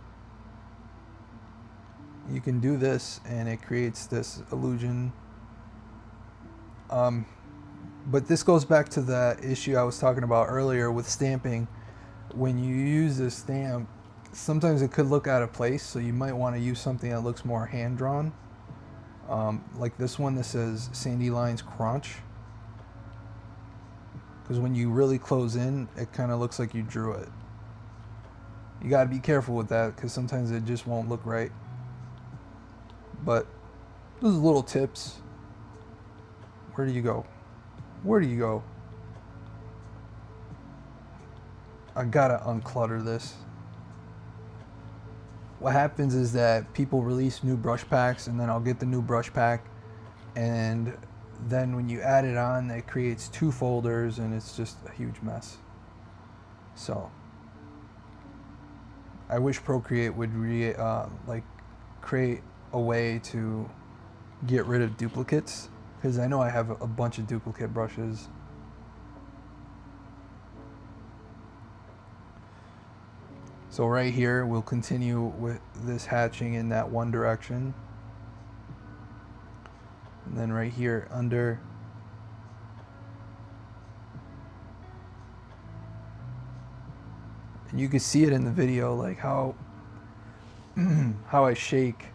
A: you can do this and it creates this illusion. But this goes back to the issue I was talking about earlier with stamping. When you use a stamp, sometimes it could look out of place, so you might want to use something that looks more hand-drawn. Like this one that says Sandy Lines Crunch. Because when you really close in, it kind of looks like you drew it. You gotta be careful with that, because sometimes it just won't look right. But those are little tips. Where do you go? Where do you go? I gotta unclutter this. What happens is that people release new brush packs, and then I'll get the new brush pack, and then when you add it on, it creates two folders, and it's just a huge mess. So I wish Procreate would like create a way to get rid of duplicates, because I know I have a bunch of duplicate brushes. So right here, we'll continue with this hatching in that one direction. And then right here under, and you can see it in the video, like how how I shake,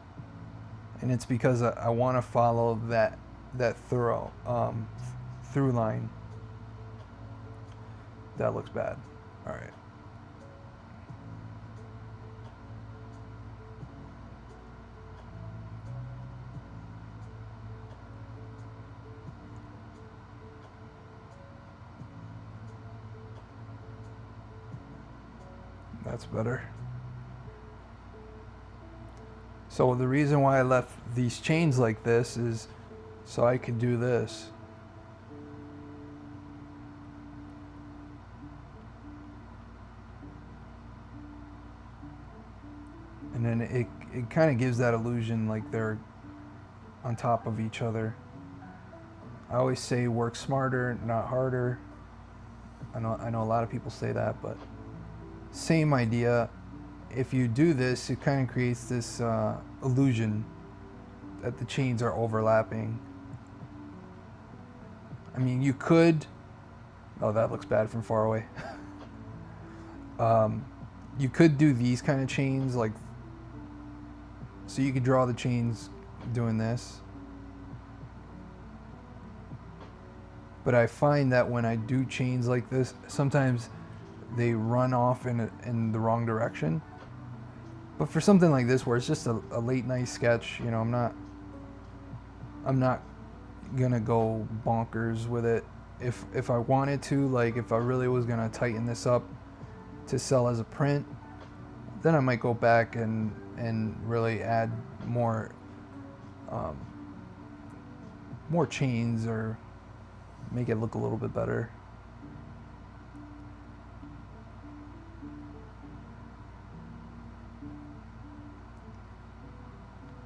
A: and it's because I want to follow that through line. That looks bad. All right. That's better. So the reason why I left these chains like this is so I could do this. And then it kind of gives that illusion like they're on top of each other. I always say work smarter, not harder. I know a lot of people say that, but same idea. If you do this, it kind of creates this illusion that the chains are overlapping. I mean, you could... Oh, that looks bad from far away. You could do these kind of chains, like... So you could draw the chains doing this. But I find that when I do chains like this, sometimes they run off in the wrong direction. But for something like this, where it's just a late night sketch, you know, I'm not gonna go bonkers with it. If I wanted to, like if I really was gonna tighten this up to sell as a print, then I might go back and really add more chains, or make it look a little bit better.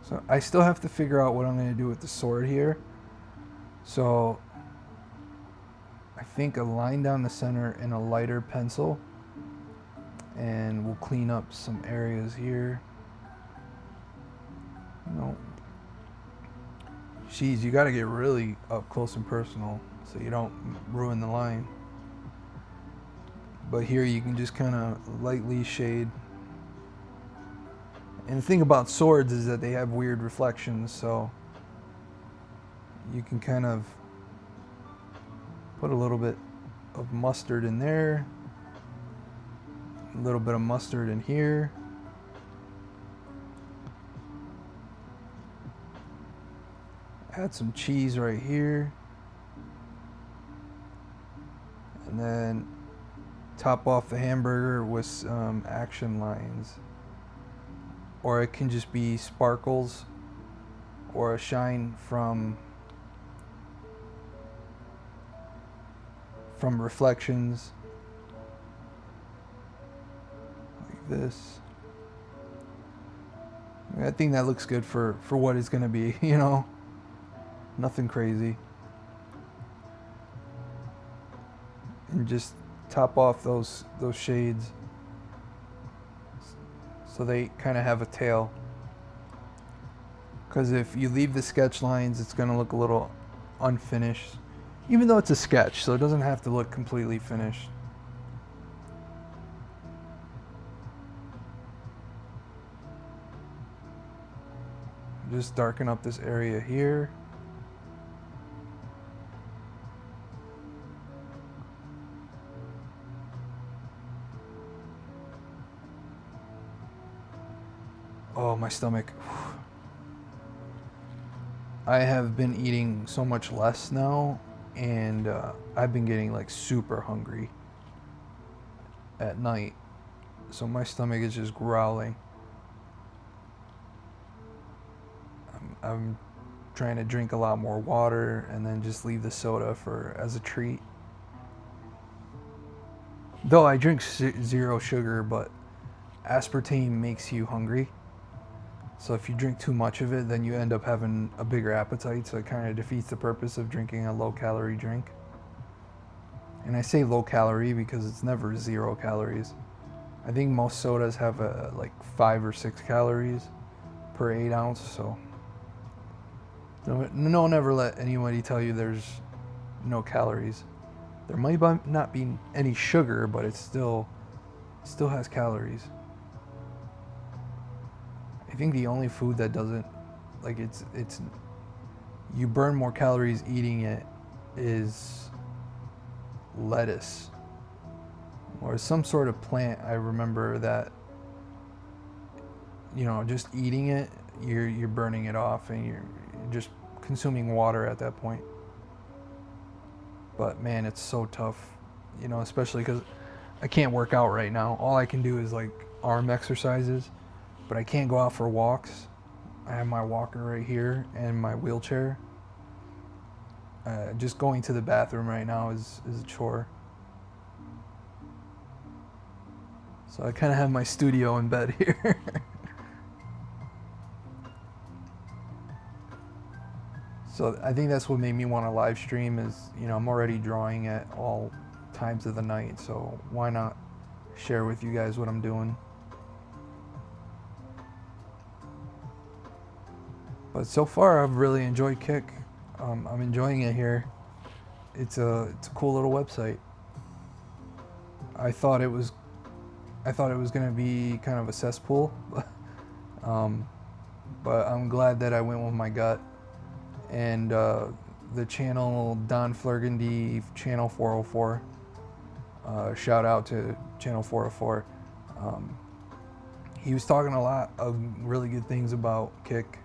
A: So I still have to figure out what I'm going to do with the sword here. So I think a line down the center and a lighter pencil, and we'll clean up some areas here. No. Jeez, you gotta get really up close and personal so you don't ruin the line. But here you can just kind of lightly shade. And the thing about swords is that they have weird reflections, so you can kind of put a little bit of mustard in there, a little bit of mustard in here. Add some cheese right here. And then top off the hamburger with some action lines. Or it can just be sparkles or a shine from reflections. Like this. I think that looks good for what it's gonna be, you know? Nothing crazy. And just top off those shades so they kind of have a tail. Because if you leave the sketch lines, it's going to look a little unfinished. Even though it's a sketch, so it doesn't have to look completely finished. Just darken up this area here. Oh, my stomach. I have been eating so much less now, and I've been getting like super hungry at night. So my stomach is just growling. I'm trying to drink a lot more water and then just leave the soda as a treat. Though I drink zero sugar, but aspartame makes you hungry. So if you drink too much of it, then you end up having a bigger appetite, so it kind of defeats the purpose of drinking a low-calorie drink. And I say low-calorie because it's never 0 calories. I think most sodas have like 5 or 6 calories per 8 ounce, so no, never let anybody tell you there's no calories. There might not be any sugar, but it still has calories. I think the only food that doesn't, like, it's you burn more calories eating it is lettuce or some sort of plant. I remember that, you know, just eating it, you're burning it off and you're just consuming water at that point. But man, it's so tough, you know, especially because I can't work out right now. All I can do is like arm exercises. But I can't go out for walks. I have my walker right here and my wheelchair. Just going to the bathroom right now is a chore. So I kind of have my studio in bed here. So I think that's what made me want to live stream is, you know, I'm already drawing at all times of the night. So why not share with you guys what I'm doing? But so far, I've really enjoyed Kick. I'm enjoying it here. It's a cool little website. I thought it was gonna be kind of a cesspool, but I'm glad that I went with my gut. And the channel Don Flurgandy, channel 404. Shout out to channel 404. He was talking a lot of really good things about Kick.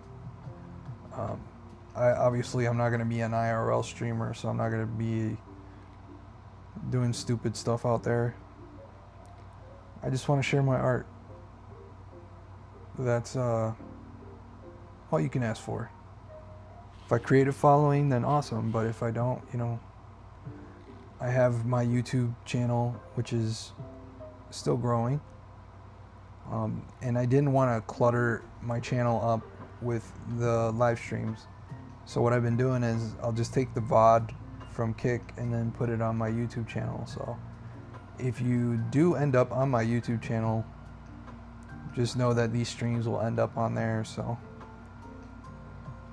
A: I'm not going to be an IRL streamer, so I'm not going to be doing stupid stuff out there. I just want to share my art. That's all you can ask for. If I create a following, then awesome, but if I don't, you know, I have my YouTube channel, which is still growing, and I didn't want to clutter my channel up with the live streams. So what I've been doing is I'll just take the VOD from Kick and then put it on my YouTube channel. So if you do end up on my YouTube channel, just know that these streams will end up on there. So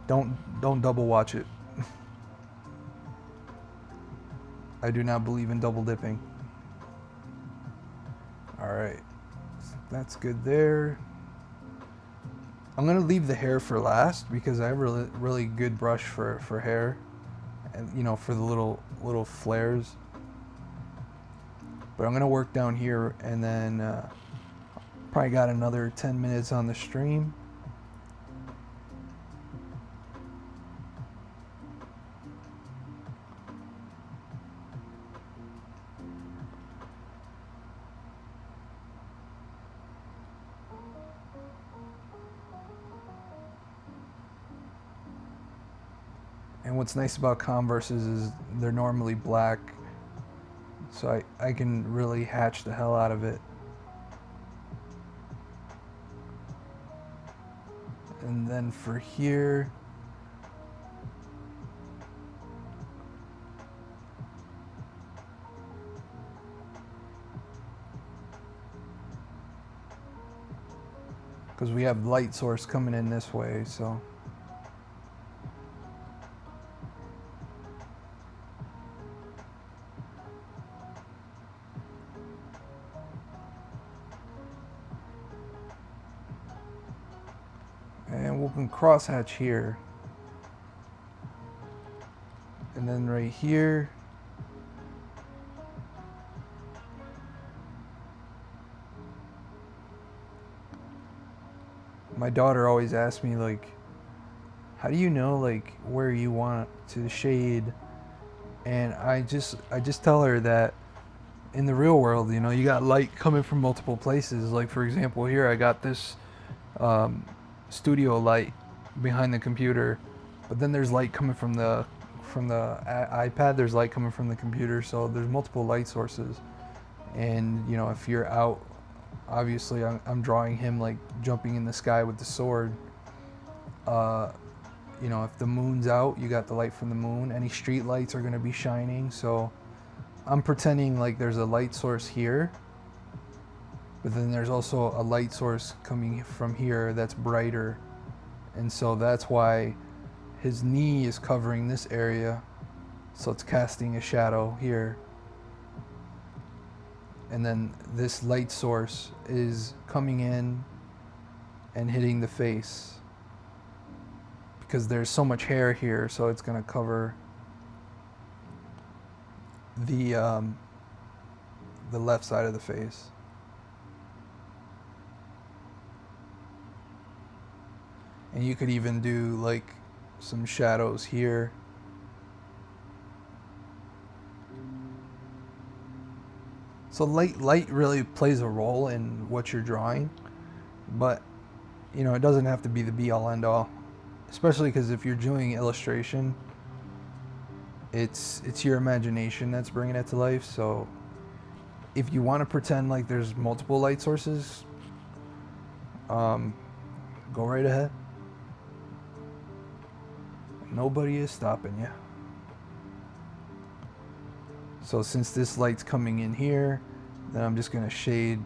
A: Don't double watch it. I do not believe in double dipping. Alright, that's good there. I'm gonna leave the hair for last because I have a really good brush for hair, and you know, for the little flares. But I'm gonna work down here, and then probably got another 10 minutes on the stream. And what's nice about Converses is they're normally black, so I can really hatch the hell out of it. And then for here, because we have light source coming in this way, so. And we can crosshatch here. And then right here. My daughter always asks me, like, how do you know, like, where you want to shade? And I just tell her that in the real world, you know, you got light coming from multiple places. Like, for example, here I got this studio light behind the computer, but then there's light coming from the iPad. There's light coming from the computer, so there's multiple light sources. And you know, if you're out, obviously I'm drawing him like jumping in the sky with the sword. You know, if the moon's out, you got the light from the moon. Any street lights are going to be shining, so I'm pretending like there's a light source here, but then there's also a light source coming from here that's brighter, and so that's why his knee is covering this area, so it's casting a shadow here. And then this light source is coming in and hitting the face because there's so much hair here, so it's going to cover the left side of the face. And you could even do like some shadows here. So light really plays a role in what you're drawing, but you know, it doesn't have to be the be all end all, especially because if you're doing illustration, it's your imagination that's bringing it to life. So if you want to pretend like there's multiple light sources, go right ahead. Nobody is stopping you. So since this light's coming in here, then I'm just going to shade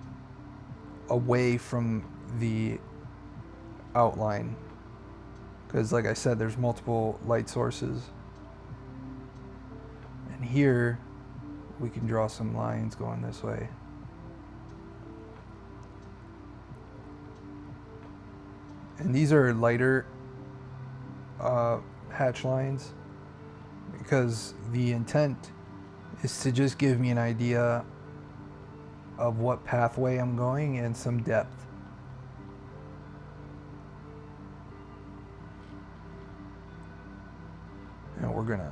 A: away from the outline, because like I said, there's multiple light sources. And here we can draw some lines going this way. And these are lighter hatch lines because the intent is to just give me an idea of what pathway I'm going and some depth. And we're gonna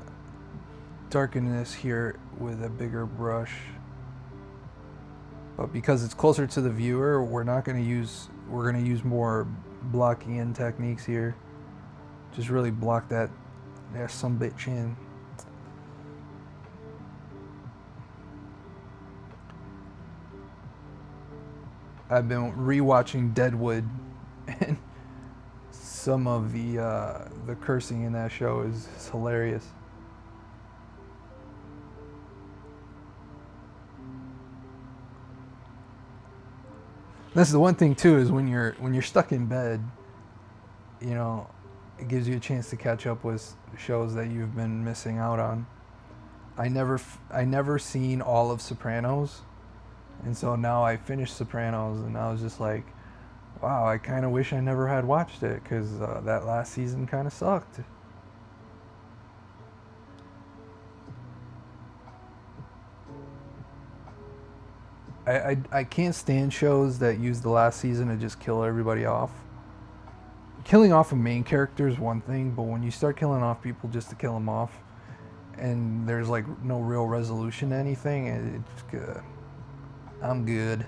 A: darken this here with a bigger brush. But because it's closer to the viewer, we're gonna use more blocking in techniques here. Just really block that sumbitch in. I've been rewatching Deadwood, and some of the cursing in that show is hilarious. That's the one thing too, is when you're stuck in bed, you know, it gives you a chance to catch up with shows that you've been missing out on. I never seen all of Sopranos, and so now I finished Sopranos, and I was just like, wow, I kind of wish I never had watched it, because that last season kind of sucked. I can't stand shows that use the last season to just kill everybody off. Killing off a main character is one thing, but when you start killing off people just to kill them off, and there's like no real resolution to anything, it's good. I'm good.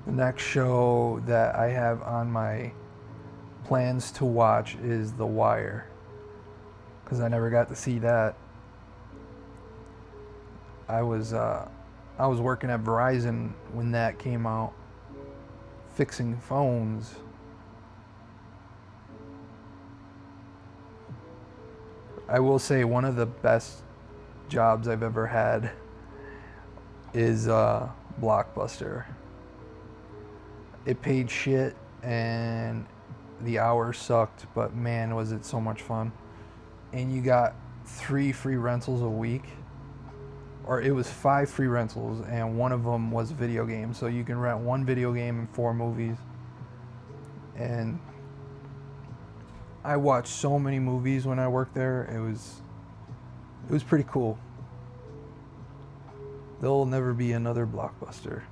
A: The next show that I have on my plans to watch is The Wire, because I never got to see that. I was working at Verizon when that came out, fixing phones. I will say one of the best jobs I've ever had is Blockbuster. It paid shit and the hours sucked, but man, was it so much fun. And you got 3 free rentals a week, or it was 5 free rentals, and one of them was video games. So you can rent 1 video game and 4 movies. And I watched so many movies when I worked there. It was pretty cool. There'll never be another Blockbuster.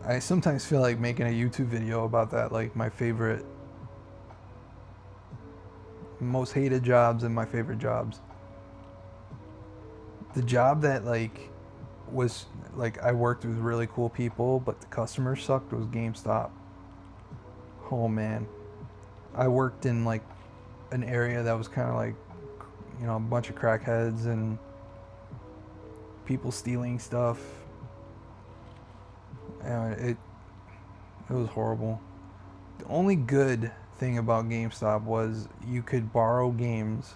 A: I sometimes feel like making a YouTube video about that, like my favorite, most hated jobs and my favorite jobs. The job that was I worked with really cool people, but the customers sucked, was GameStop. Oh man. I worked in like an area that was kind of like, you know, a bunch of crackheads and people stealing stuff. And it was horrible. The only good thing about GameStop was you could borrow games.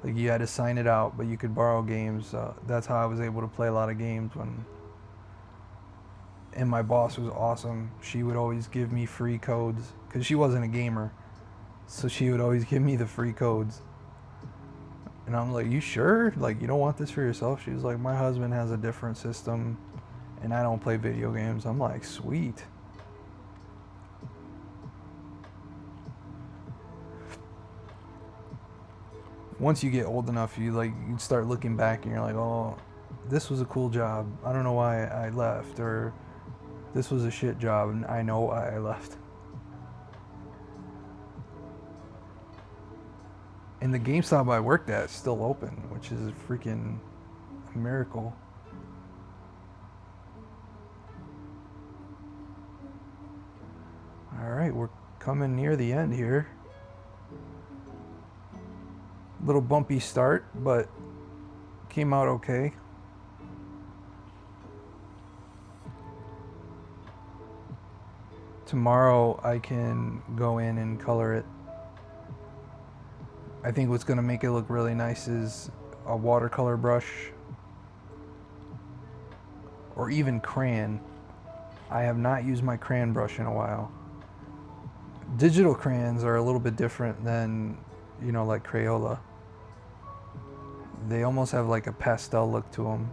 A: Like you had to sign it out, but you could borrow games. That's how I was able to play a lot of games and my boss was awesome. She would always give me free codes because she wasn't a gamer. So she would always give me the free codes. And I'm like, you sure? Like, you don't want this for yourself? She was like, my husband has a different system and I don't play video games. I'm like, sweet. Once you get old enough, you start looking back and you're like, oh, this was a cool job. I don't know why I left, or this was a shit job and I know why I left. And the GameStop I worked at is still open, which is a freaking miracle. Alright, we're coming near the end here. Little bumpy start, but came out okay. Tomorrow I can go in and color it. I think what's going to make it look really nice is a watercolor brush or even crayon. I have not used my crayon brush in a while. Digital crayons are a little bit different than, you know, like Crayola. They almost have like a pastel look to them.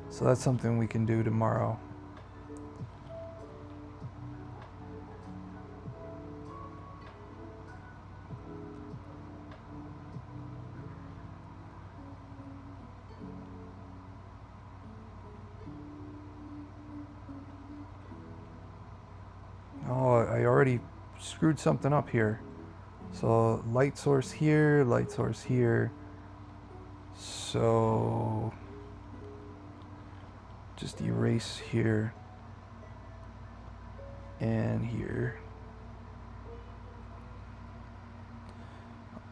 A: So that's something we can do tomorrow. Oh, I already screwed something up here. So light source here, light source here. So just erase here and here.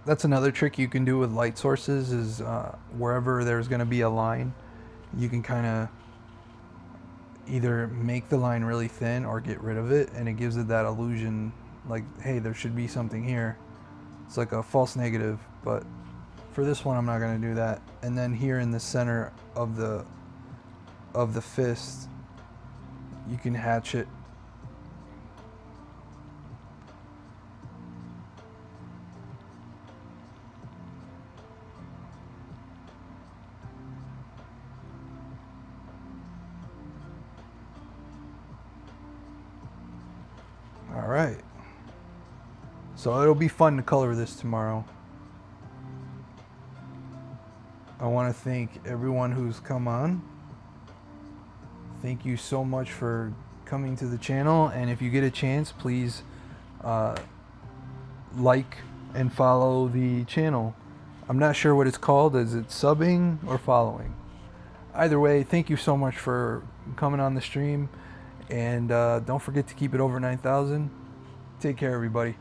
A: That's another trick you can do with light sources is wherever there's going to be a line, you can kind of either make the line really thin or get rid of it, and it gives it that illusion like, hey, there should be something here. It's like a false negative, but for this one I'm not going to do that. And then here in the center of the fist, you can hatch it. All right. So it'll be fun to color this tomorrow. I want to thank everyone who's come on. Thank you so much for coming to the channel, and if you get a chance, please like and follow the channel. I'm not sure what it's called. Is it subbing or following? Either way, thank you so much for coming on the stream, and don't forget to keep it over 9,000. Take care, everybody.